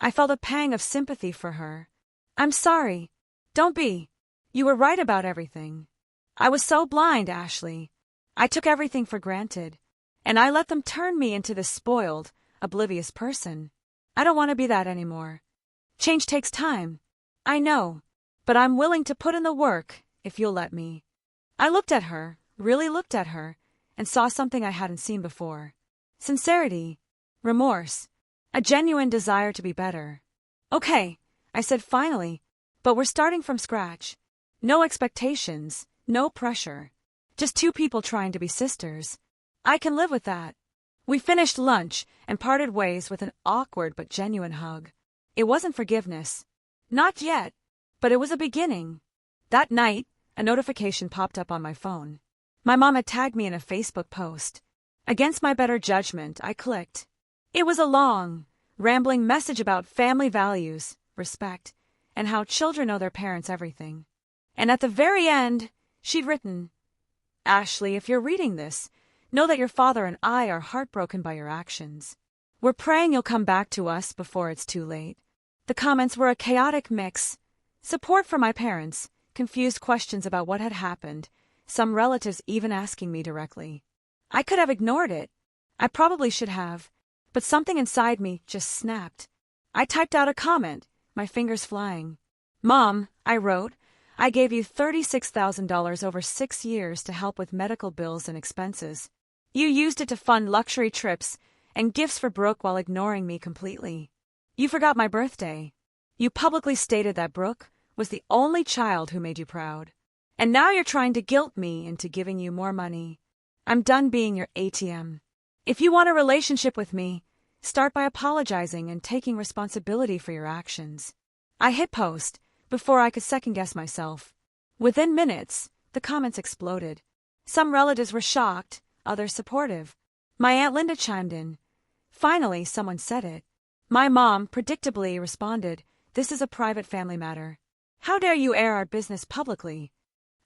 I felt a pang of sympathy for her. "I'm sorry. Don't be. You were right about everything. I was so blind, Ashley. I took everything for granted, and I let them turn me into this spoiled, oblivious person. I don't want to be that anymore. Change takes time. I know, but I'm willing to put in the work if you'll let me." I looked at her, really looked at her, and saw something I hadn't seen before. Sincerity, remorse, a genuine desire to be better. "Okay," I said finally, "but we're starting from scratch. No expectations, no pressure. Just two people trying to be sisters." I can live with that. We finished lunch and parted ways with an awkward but genuine hug. It wasn't forgiveness. Not yet, but it was a beginning. That night, a notification popped up on my phone. My mom had tagged me in a Facebook post. Against my better judgment, I clicked. It was a long, rambling message about family values, respect, and how children owe their parents everything. And at the very end, she'd written, "Ashley, if you're reading this, know that your father and I are heartbroken by your actions. We're praying you'll come back to us before it's too late." The comments were a chaotic mix. Support for my parents, confused questions about what had happened, some relatives even asking me directly. I could have ignored it. I probably should have. But something inside me just snapped. I typed out a comment, my fingers flying. "Mom," I wrote, "I gave you $36,000 over 6 years to help with medical bills and expenses. You used it to fund luxury trips and gifts for Brooke while ignoring me completely. You forgot my birthday. You publicly stated that Brooke was the only child who made you proud. And now you're trying to guilt me into giving you more money. I'm done being your ATM. If you want a relationship with me, start by apologizing and taking responsibility for your actions." I hit post before I could second-guess myself. Within minutes, the comments exploded. Some relatives were shocked, others supportive. My Aunt Linda chimed in. Finally, someone said it. My mom predictably responded, "This is a private family matter. How dare you air our business publicly?"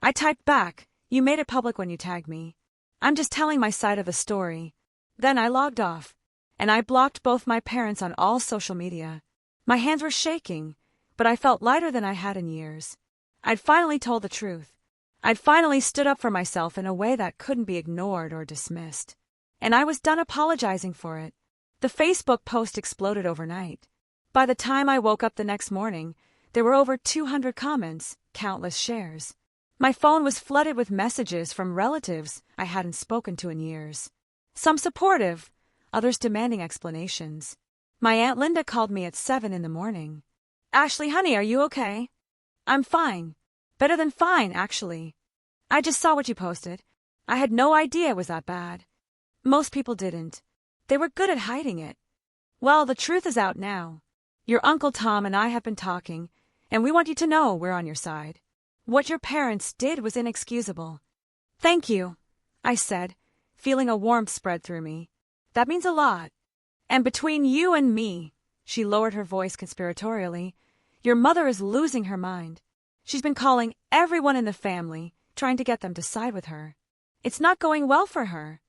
I typed back, "You made it public when you tagged me. I'm just telling my side of the story." Then I logged off, and I blocked both my parents on all social media. My hands were shaking, but I felt lighter than I had in years. I'd finally told the truth. I'd finally stood up for myself in a way that couldn't be ignored or dismissed. And I was done apologizing for it. The Facebook post exploded overnight. By the time I woke up the next morning, there were over 200 comments, countless shares. My phone was flooded with messages from relatives I hadn't spoken to in years. Some supportive, others demanding explanations. My Aunt Linda called me at 7 in the morning. "Ashley, honey, are you okay?" "I'm fine. Better than fine, actually. I just saw what you posted. I had no idea it was that bad." Most people didn't. They were good at hiding it. "Well, the truth is out now. Your Uncle Tom and I have been talking, and we want you to know we're on your side. What your parents did was inexcusable." "Thank you," I said, feeling a warmth spread through me. "That means a lot. And between you and me," she lowered her voice conspiratorially, "your mother is losing her mind. She's been calling everyone in the family, trying to get them to side with her. It's not going well for her."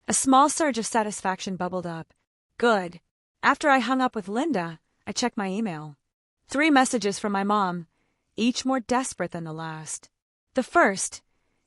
A small surge of satisfaction bubbled up. Good. After I hung up with Linda, I checked my email. 3 messages from my mom, each more desperate than the last. The first,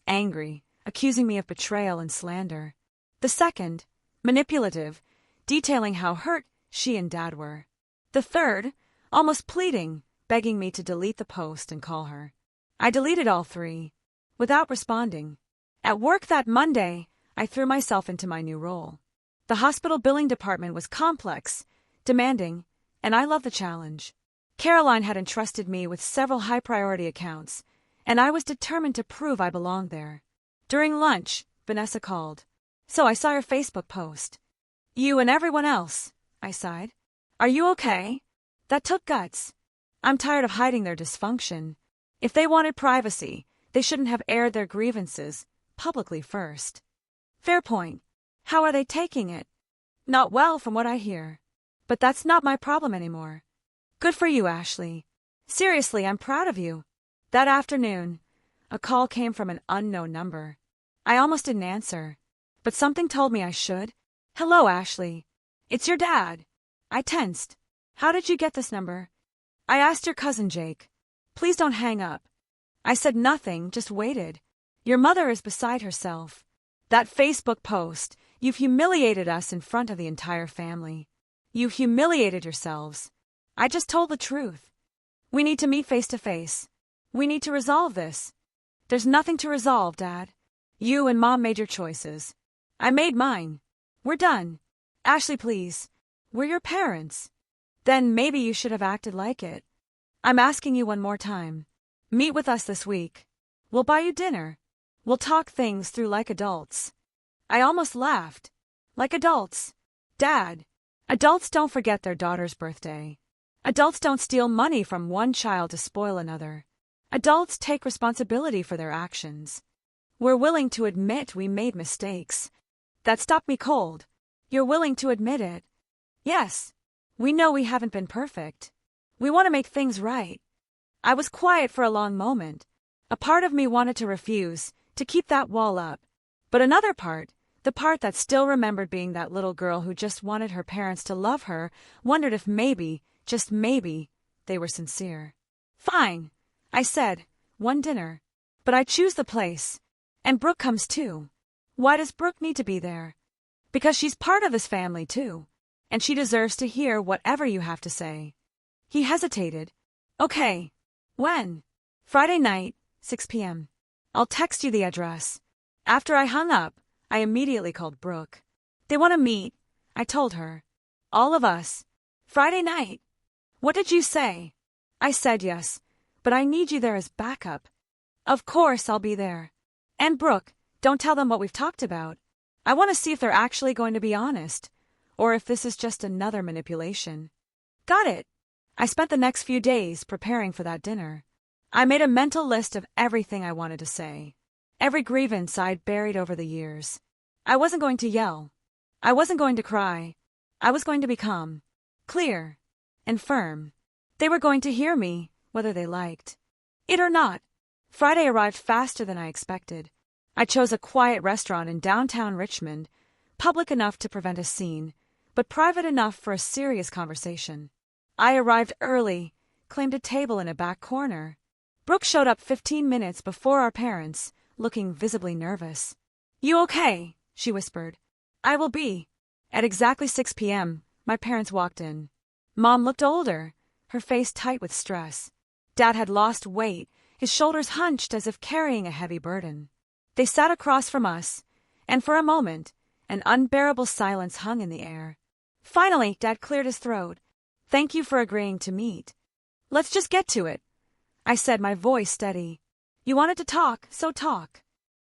angry, accusing me of betrayal and slander. The second, manipulative, detailing how hurt she and Dad were. The third, almost pleading, begging me to delete the post and call her. I deleted all 3, without responding. At work that Monday, I threw myself into my new role. The hospital billing department was complex, demanding, and I loved the challenge. Caroline had entrusted me with several high-priority accounts, and I was determined to prove I belonged there. During lunch, Vanessa called. "So I saw your Facebook post." "You and everyone else," I sighed. "Are you okay?" That took guts. I'm tired of hiding their dysfunction. If they wanted privacy, they shouldn't have aired their grievances publicly first. Fair point. How are they taking it? Not well, from what I hear. But that's not my problem anymore. Good for you, Ashley. Seriously, I'm proud of you. That afternoon, a call came from an unknown number. I almost didn't answer, but something told me I should. "Hello, Ashley. It's your dad." I tensed. "How did you get this number?" "I asked your cousin Jake. Please don't hang up." I said nothing, just waited. "Your mother is beside herself. That Facebook post, you've humiliated us in front of the entire family. You've humiliated yourselves. I just told the truth. We need to meet face to face. We need to resolve this." "There's nothing to resolve, Dad. You and Mom made your choices. I made mine. We're done. Ashley, please. We're your parents." "Then maybe you should have acted like it. I'm asking you one more time. Meet with us this week. We'll buy you dinner. We'll talk things through like adults." I almost laughed. Like adults. Dad, adults don't forget their daughter's birthday. Adults don't steal money from one child to spoil another. Adults take responsibility for their actions. We're willing to admit we made mistakes. That stopped me cold. You're willing to admit it. Yes. We know we haven't been perfect. We want to make things right. I was quiet for a long moment. A part of me wanted to refuse, to keep that wall up. But another part, the part that still remembered being that little girl who just wanted her parents to love her, wondered if maybe, just maybe, they were sincere. Fine, I said, one dinner. But I choose the place. And Brooke comes too. Why does Brooke need to be there? Because she's part of this family too. And she deserves to hear whatever you have to say. He hesitated. Okay. When? Friday night, 6 p.m. I'll text you the address. After I hung up, I immediately called Brooke. They want to meet, I told her. All of us. Friday night. What did you say? I said yes, but I need you there as backup. Of course I'll be there. And Brooke, don't tell them what we've talked about. I want to see if they're actually going to be honest, or if this is just another manipulation. Got it. I spent the next few days preparing for that dinner. I made a mental list of everything I wanted to say. Every grievance I'd buried over the years. I wasn't going to yell. I wasn't going to cry. I was going to be calm, clear, and firm. They were going to hear me, whether they liked it or not. Friday arrived faster than I expected. I chose a quiet restaurant in downtown Richmond, public enough to prevent a scene, but private enough for a serious conversation. I arrived early, claimed a table in a back corner. Brooke showed up 15 minutes before our parents, looking visibly nervous. You okay? She whispered. I will be. At exactly 6 p.m., my parents walked in. Mom looked older, her face tight with stress. Dad had lost weight, his shoulders hunched as if carrying a heavy burden. They sat across from us, and for a moment, an unbearable silence hung in the air. Finally, Dad cleared his throat. Thank you for agreeing to meet. Let's just get to it, I said, my voice steady. You wanted to talk, so talk.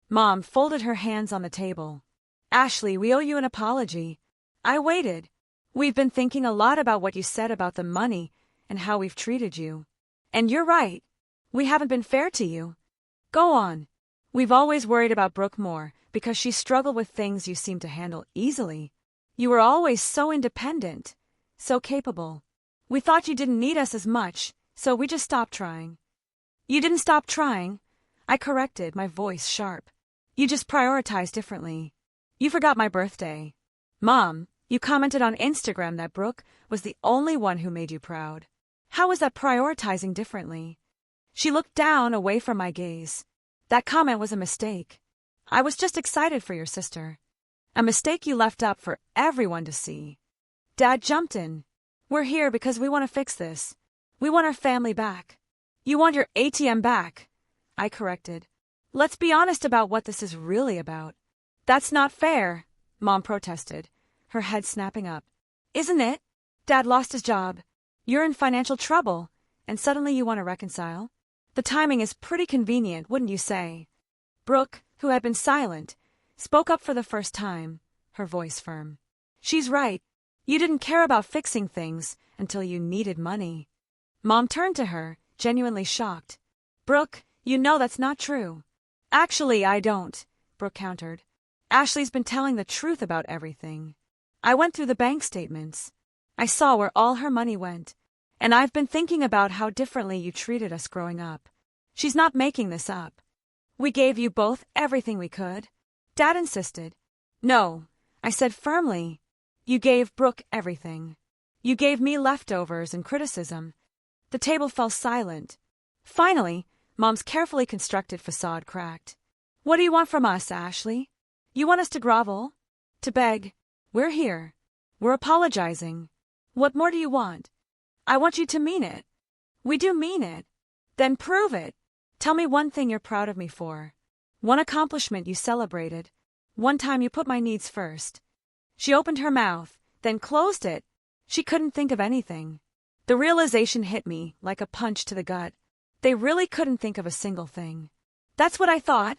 Mom folded her hands on the table. Ashley, we owe you an apology. I waited. We've been thinking a lot about what you said about the money and how we've treated you. And you're right. We haven't been fair to you. Go on. We've always worried about Brooke more because she struggled with things you seem to handle easily. You were always so independent, so capable. We thought you didn't need us as much, so we just stopped trying. You didn't stop trying, I corrected, my voice sharp. You just prioritized differently. You forgot my birthday. Mom, you commented on Instagram that Brooke was the only one who made you proud. How was that prioritizing differently? She looked down, away from my gaze. That comment was a mistake. I was just excited for your sister. A mistake you left up for everyone to see. Dad jumped in. We're here because we want to fix this. We want our family back. You want your ATM back, I corrected. Let's be honest about what this is really about. That's not fair, Mom protested, her head snapping up. Isn't it? Dad lost his job. You're in financial trouble, and suddenly you want to reconcile? The timing is pretty convenient, wouldn't you say? Brooke, who had been silent, spoke up for the first time, her voice firm. She's right. You didn't care about fixing things until you needed money. Mom turned to her, genuinely shocked. Brooke, you know that's not true. Actually, I don't, Brooke countered. Ashley's been telling the truth about everything. I went through the bank statements. I saw where all her money went. And I've been thinking about how differently you treated us growing up. She's not making this up. We gave you both everything we could. Dad insisted. No, I said firmly. You gave Brooke everything. You gave me leftovers and criticism. The table fell silent. Finally, Mom's carefully constructed facade cracked. What do you want from us, Ashley? You want us to grovel? To beg? We're here. We're apologizing. What more do you want? I want you to mean it. We do mean it. Then prove it. Tell me one thing you're proud of me for. One accomplishment you celebrated. One time you put my needs first. She opened her mouth, then closed it. She couldn't think of anything. The realization hit me like a punch to the gut. They really couldn't think of a single thing. That's what I thought,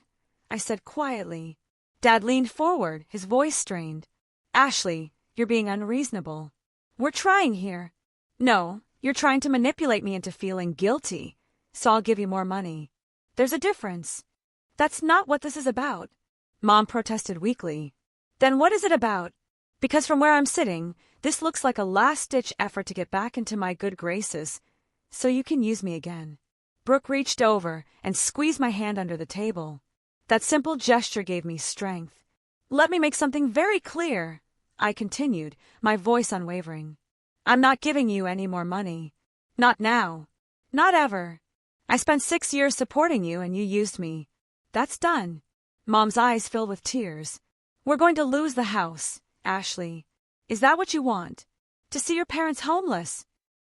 I said quietly. Dad leaned forward, his voice strained. Ashley, you're being unreasonable. We're trying here. No, you're trying to manipulate me into feeling guilty, so I'll give you more money. There's a difference. That's not what this is about. Mom protested weakly. Then what is it about? Because from where I'm sitting, this looks like a last-ditch effort to get back into my good graces, so you can use me again. Brooke reached over and squeezed my hand under the table. That simple gesture gave me strength. Let me make something very clear, I continued, my voice unwavering. I'm not giving you any more money. Not now. Not ever. I spent 6 years supporting you and you used me. That's done. Mom's eyes filled with tears. We're going to lose the house, Ashley. Is that what you want? To see your parents homeless?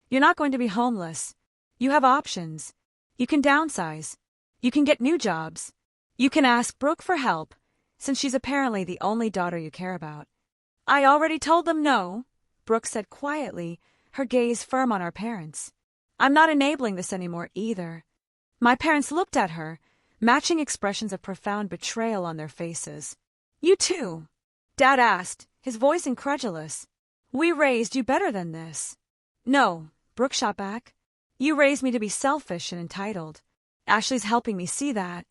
You're not going to be homeless. You have options. You can downsize. You can get new jobs. You can ask Brooke for help, since she's apparently the only daughter you care about. I already told them no, Brooke said quietly, her gaze firm on our parents. I'm not enabling this anymore either. My parents looked at her, matching expressions of profound betrayal on their faces. You too? Dad asked, his voice incredulous. We raised you better than this. No, Brooke shot back. You raised me to be selfish and entitled. Ashley's helping me see that.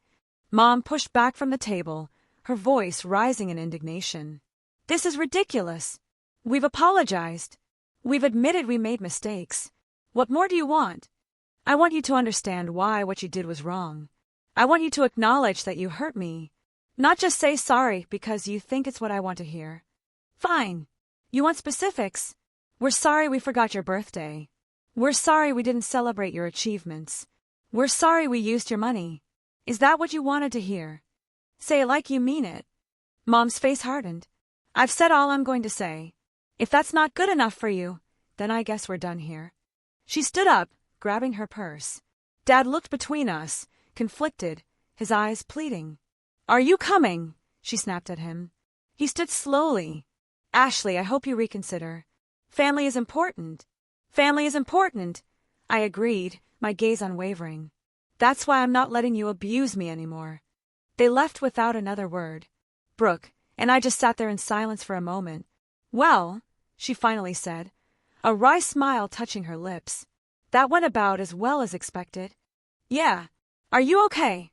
Mom pushed back from the table, her voice rising in indignation. This is ridiculous. We've apologized. We've admitted we made mistakes. What more do you want? I want you to understand why what you did was wrong. I want you to acknowledge that you hurt me. Not just say sorry because you think it's what I want to hear. Fine. You want specifics? We're sorry we forgot your birthday. We're sorry we didn't celebrate your achievements. We're sorry we used your money. Is that what you wanted to hear? Say it like you mean it. Mom's face hardened. I've said all I'm going to say. If that's not good enough for you, then I guess we're done here. She stood up, grabbing her purse. Dad looked between us, conflicted, his eyes pleading. Are you coming? She snapped at him. He stood slowly. Ashley, I hope you reconsider. Family is important. Family is important. I agreed, my gaze unwavering. That's why I'm not letting you abuse me anymore. They left without another word. Brooke and I just sat there in silence for a moment. Well, she finally said, a wry smile touching her lips. That went about as well as expected. Yeah. Are you okay?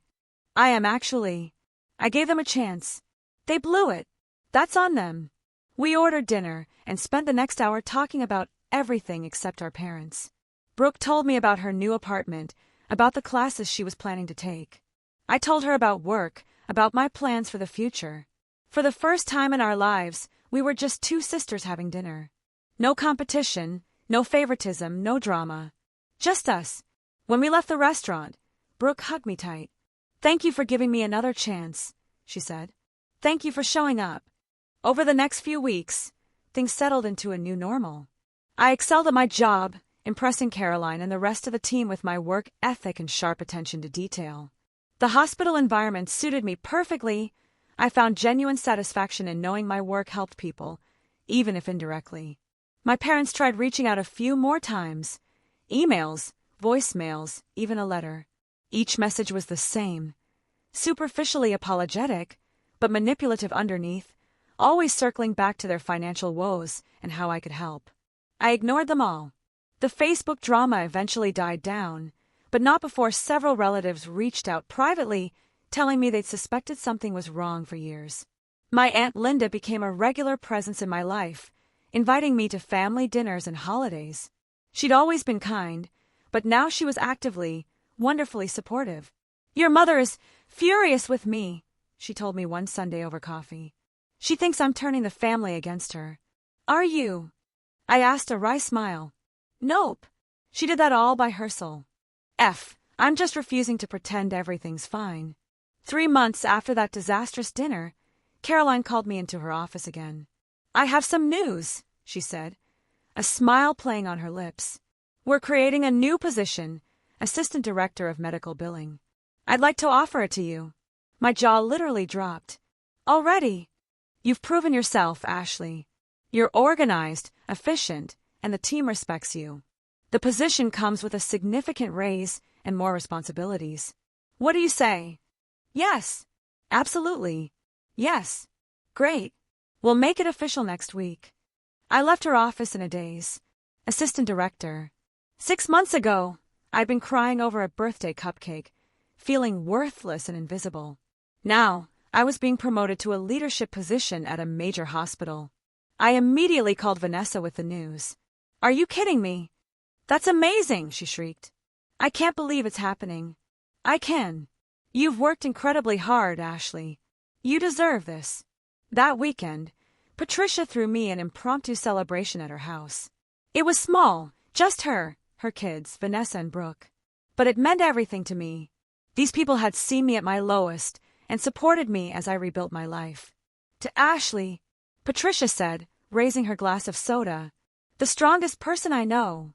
I am actually. I gave them a chance. They blew it. That's on them. We ordered dinner and spent the next hour talking about everything except our parents. Brooke told me about her new apartment, about the classes she was planning to take. I told her about work, about my plans for the future. For the first time in our lives, we were just two sisters having dinner. No competition, no favoritism, no drama. Just us. When we left the restaurant, Brooke hugged me tight. Thank you for giving me another chance, she said. Thank you for showing up. Over the next few weeks, things settled into a new normal. I excelled at my job, impressing Caroline and the rest of the team with my work ethic and sharp attention to detail. The hospital environment suited me perfectly. I found genuine satisfaction in knowing my work helped people, even if indirectly. My parents tried reaching out a few more times. Emails, voicemails, even a letter. Each message was the same. Superficially apologetic, but manipulative underneath, always circling back to their financial woes and how I could help. I ignored them all. The Facebook drama eventually died down, but not before several relatives reached out privately, telling me they'd suspected something was wrong for years. My Aunt Linda became a regular presence in my life, inviting me to family dinners and holidays. She'd always been kind, but now she was actively, wonderfully supportive. Your mother is furious with me, she told me one Sunday over coffee. She thinks I'm turning the family against her. Are you? I asked, a wry smile. Nope. She did that all by herself. I'm just refusing to pretend everything's fine. 3 months after that disastrous dinner, Caroline called me into her office again. I have some news, she said, a smile playing on her lips. We're creating a new position, Assistant Director of Medical Billing. I'd like to offer it to you. My jaw literally dropped. Already? You've proven yourself, Ashley. You're organized, efficient, and the team respects you. The position comes with a significant raise and more responsibilities. What do you say? Yes, absolutely. Yes. Great. We'll make it official next week. I left her office in a daze. Assistant director. 6 months ago, I'd been crying over a birthday cupcake, feeling worthless and invisible. Now, I was being promoted to a leadership position at a major hospital. I immediately called Vanessa with the news. Are you kidding me? That's amazing, she shrieked. I can't believe it's happening. I can. You've worked incredibly hard, Ashley. You deserve this. That weekend, Patricia threw me an impromptu celebration at her house. It was small, just her kids, Vanessa and Brooke. But it meant everything to me. These people had seen me at my lowest and supported me as I rebuilt my life. To Ashley, Patricia said, raising her glass of soda, the strongest person I know.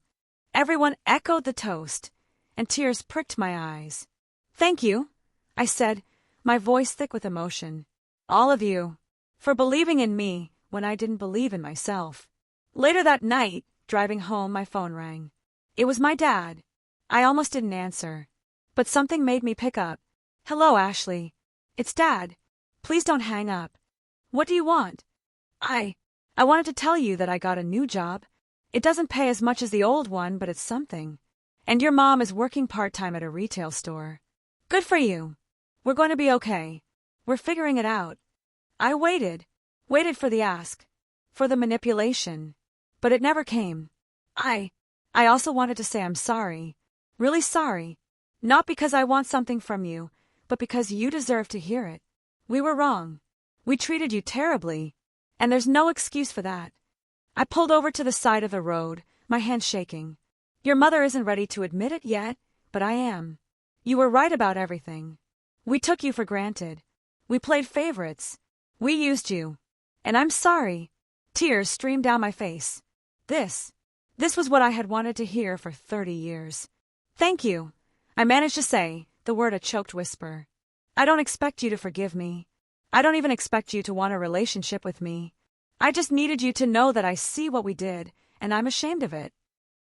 Everyone echoed the toast, and tears pricked my eyes. Thank you, I said, my voice thick with emotion. All of you, for believing in me when I didn't believe in myself. Later that night, driving home, my phone rang. It was my dad. I almost didn't answer, but something made me pick up. Hello, Ashley. It's Dad. Please don't hang up. What do you want? I wanted to tell you that I got a new job. It doesn't pay as much as the old one, but it's something. And your mom is working part-time at a retail store. Good for you. We're going to be okay. We're figuring it out. I waited for the ask, for the manipulation, but it never came. I also wanted to say I'm sorry, really sorry, not because I want something from you, but because you deserve to hear it. We were wrong. We treated you terribly, and there's no excuse for that. I pulled over to the side of the road, my hands shaking. Your mother isn't ready to admit it yet, but I am. You were right about everything. We took you for granted. We played favorites. We used you. And I'm sorry. Tears streamed down my face. This was what I had wanted to hear for 30 years. Thank you. I managed to say, the word a choked whisper. I don't expect you to forgive me. I don't even expect you to want a relationship with me. I just needed you to know that I see what we did, and I'm ashamed of it.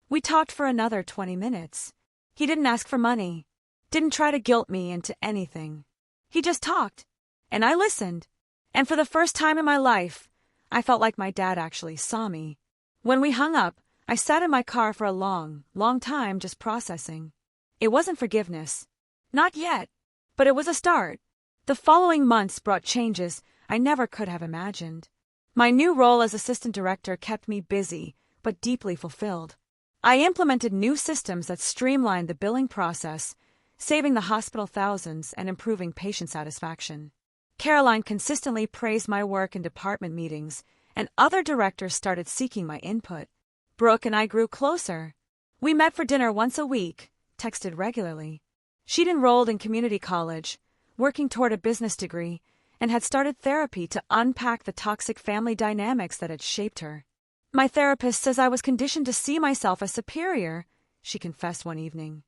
We talked for another 20 minutes. He didn't ask for money. Didn't try to guilt me into anything. He just talked. And I listened. And for the first time in my life, I felt like my dad actually saw me. When we hung up, I sat in my car for a long time just processing. It wasn't forgiveness. Not yet. But it was a start. The following months brought changes I never could have imagined. My new role as assistant director kept me busy, but deeply fulfilled. I implemented new systems that streamlined the billing process, saving the hospital thousands and improving patient satisfaction. Caroline consistently praised my work in department meetings, and other directors started seeking my input. Brooke and I grew closer. We met for dinner once a week, texted regularly. She'd enrolled in community college, working toward a business degree, and had started therapy to unpack the toxic family dynamics that had shaped her. My therapist says I was conditioned to see myself as superior, she confessed one evening.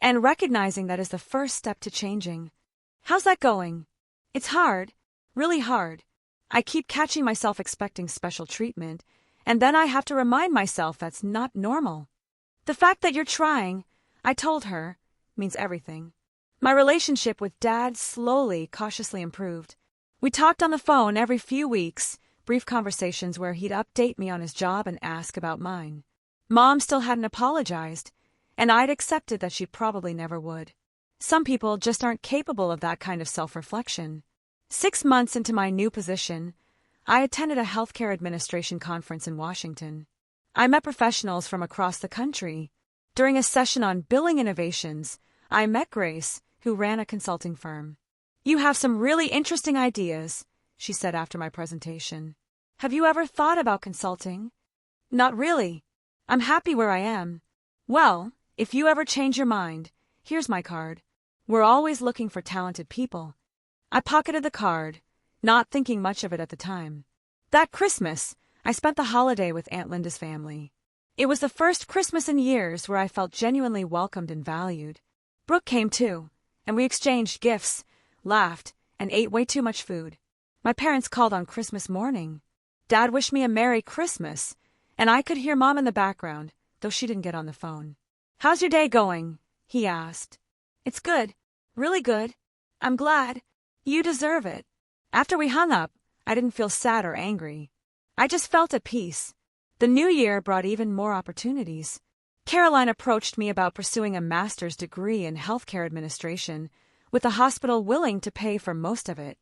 And recognizing that is the first step to changing. How's that going? It's hard, really hard. I keep catching myself expecting special treatment, and then I have to remind myself that's not normal. The fact that you're trying, I told her, means everything. My relationship with Dad slowly, cautiously improved. We talked on the phone every few weeks, brief conversations where he'd update me on his job and ask about mine. Mom still hadn't apologized, and I'd accepted that she probably never would. Some people just aren't capable of that kind of self-reflection. 6 months into my new position, I attended a healthcare administration conference in Washington. I met professionals from across the country. During a session on billing innovations, I met Grace, who ran a consulting firm. You have some really interesting ideas, she said after my presentation. Have you ever thought about consulting? Not really. I'm happy where I am. Well, if you ever change your mind, here's my card. We're always looking for talented people. I pocketed the card, not thinking much of it at the time. That Christmas, I spent the holiday with Aunt Linda's family. It was the first Christmas in years where I felt genuinely welcomed and valued. Brooke came too, and we exchanged gifts, laughed, and ate way too much food. My parents called on Christmas morning. Dad wished me a Merry Christmas, and I could hear Mom in the background, though she didn't get on the phone. How's your day going? He asked. It's good, really good. I'm glad. You deserve it. After we hung up, I didn't feel sad or angry. I just felt at peace. The new year brought even more opportunities. Caroline approached me about pursuing a master's degree in healthcare administration, with the hospital willing to pay for most of it.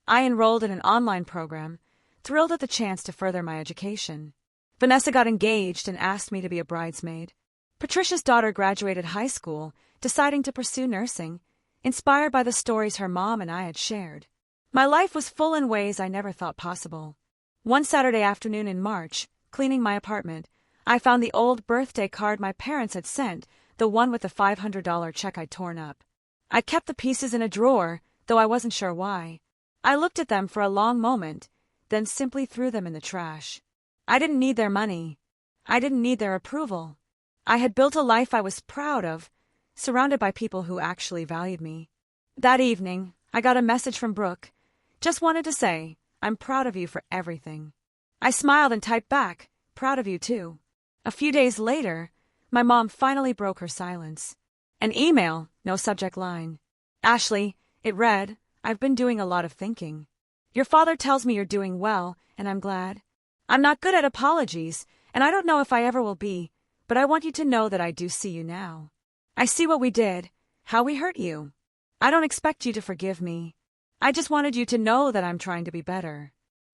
I enrolled in an online program, thrilled at the chance to further my education. Vanessa got engaged and asked me to be a bridesmaid. Patricia's daughter graduated high school, deciding to pursue nursing, inspired by the stories her mom and I had shared. My life was full in ways I never thought possible. One Saturday afternoon in March, cleaning my apartment, I found the old birthday card my parents had sent, the one with the $500 check I'd torn up. I kept the pieces in a drawer, though I wasn't sure why. I looked at them for a long moment, then simply threw them in the trash. I didn't need their money. I didn't need their approval. I had built a life I was proud of, surrounded by people who actually valued me. That evening, I got a message from Brooke. Just wanted to say, I'm proud of you for everything. I smiled and typed back, proud of you too. A few days later, my mom finally broke her silence. An email, no subject line. Ashley, it read, I've been doing a lot of thinking. Your father tells me you're doing well, and I'm glad. I'm not good at apologies, and I don't know if I ever will be, but I want you to know that I do see you now. I see what we did, how we hurt you. I don't expect you to forgive me. I just wanted you to know that I'm trying to be better.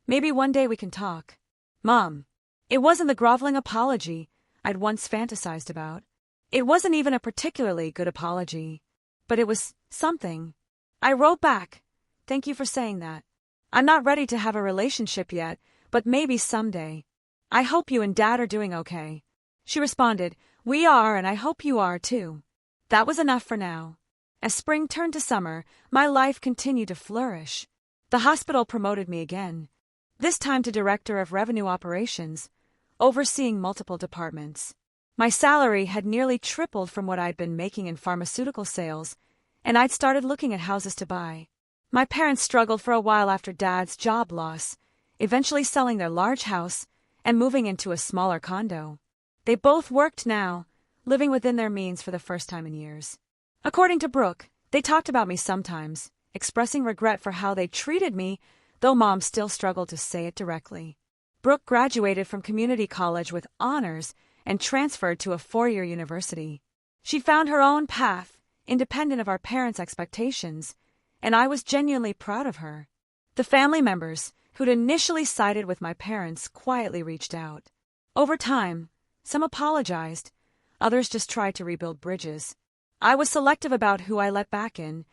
Maybe one day we can talk. Mom. It wasn't the groveling apology I'd once fantasized about. It wasn't even a particularly good apology, but it was something. I wrote back, thank you for saying that. I'm not ready to have a relationship yet, but maybe someday. I hope you and Dad are doing okay. She responded, we are, and I hope you are too. That was enough for now. As spring turned to summer, my life continued to flourish. The hospital promoted me again, this time to Director of Revenue Operations, overseeing multiple departments. My salary had nearly tripled from what I'd been making in pharmaceutical sales, and I'd started looking at houses to buy. My parents struggled for a while after Dad's job loss, eventually selling their large house and moving into a smaller condo. They both worked now, living within their means for the first time in years. According to Brooke, they talked about me sometimes, expressing regret for how they treated me, though Mom still struggled to say it directly. Brooke graduated from community college with honors and transferred to a four-year university. She found her own path, independent of our parents' expectations, and I was genuinely proud of her. The family members, who'd initially sided with my parents, quietly reached out. Over time, some apologized, others just tried to rebuild bridges. I was selective about who I let back in,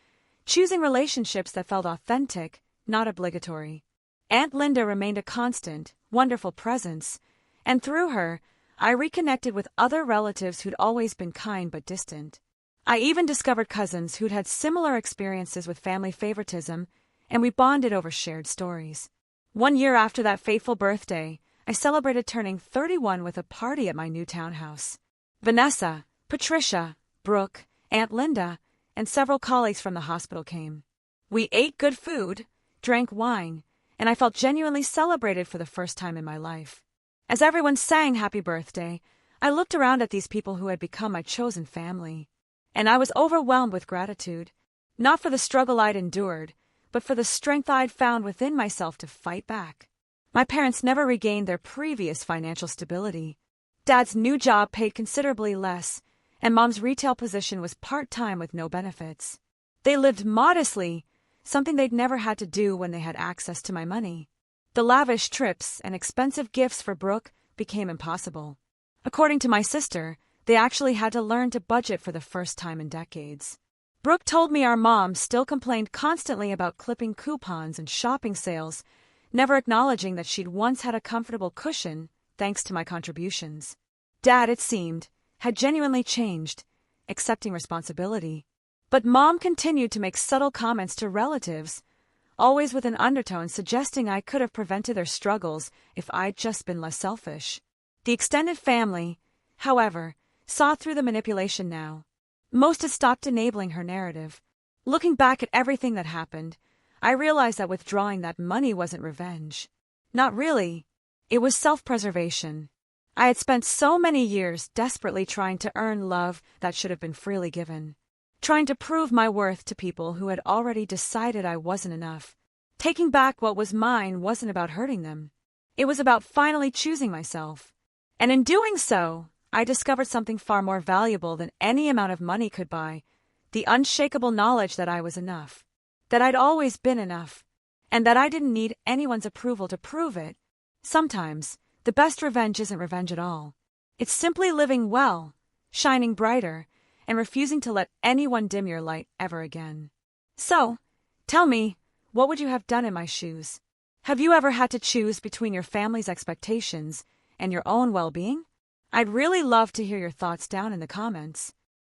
choosing relationships that felt authentic, not obligatory. Aunt Linda remained a constant, wonderful presence, and through her, I reconnected with other relatives who'd always been kind but distant. I even discovered cousins who'd had similar experiences with family favoritism, and we bonded over shared stories. 1 year after that fateful birthday, I celebrated turning 31 with a party at my new townhouse. Vanessa, Patricia, Brooke, Aunt Linda, and several colleagues from the hospital came. We ate good food, drank wine, and I felt genuinely celebrated for the first time in my life. As everyone sang happy birthday, I looked around at these people who had become my chosen family, and I was overwhelmed with gratitude, not for the struggle I'd endured, but for the strength I'd found within myself to fight back. My parents never regained their previous financial stability. Dad's new job paid considerably less, and Mom's retail position was part-time with no benefits. They lived modestly, something they'd never had to do when they had access to my money. The lavish trips and expensive gifts for Brooke became impossible. According to my sister, they actually had to learn to budget for the first time in decades. Brooke told me our mom still complained constantly about clipping coupons and shopping sales, never acknowledging that she'd once had a comfortable cushion thanks to my contributions. Dad, it seemed, had genuinely changed, accepting responsibility. But Mom continued to make subtle comments to relatives, always with an undertone suggesting I could have prevented their struggles if I'd just been less selfish. The extended family, however, saw through the manipulation now. Most had stopped enabling her narrative. Looking back at everything that happened, I realized that withdrawing that money wasn't revenge. Not really. It was self-preservation. I had spent so many years desperately trying to earn love that should have been freely given, trying to prove my worth to people who had already decided I wasn't enough. Taking back what was mine wasn't about hurting them. It was about finally choosing myself. And in doing so, I discovered something far more valuable than any amount of money could buy: the unshakable knowledge that I was enough, that I'd always been enough, and that I didn't need anyone's approval to prove it. Sometimes, the best revenge isn't revenge at all. It's simply living well, shining brighter, and refusing to let anyone dim your light ever again. So, tell me, what would you have done in my shoes? Have you ever had to choose between your family's expectations and your own well-being? I'd really love to hear your thoughts down in the comments.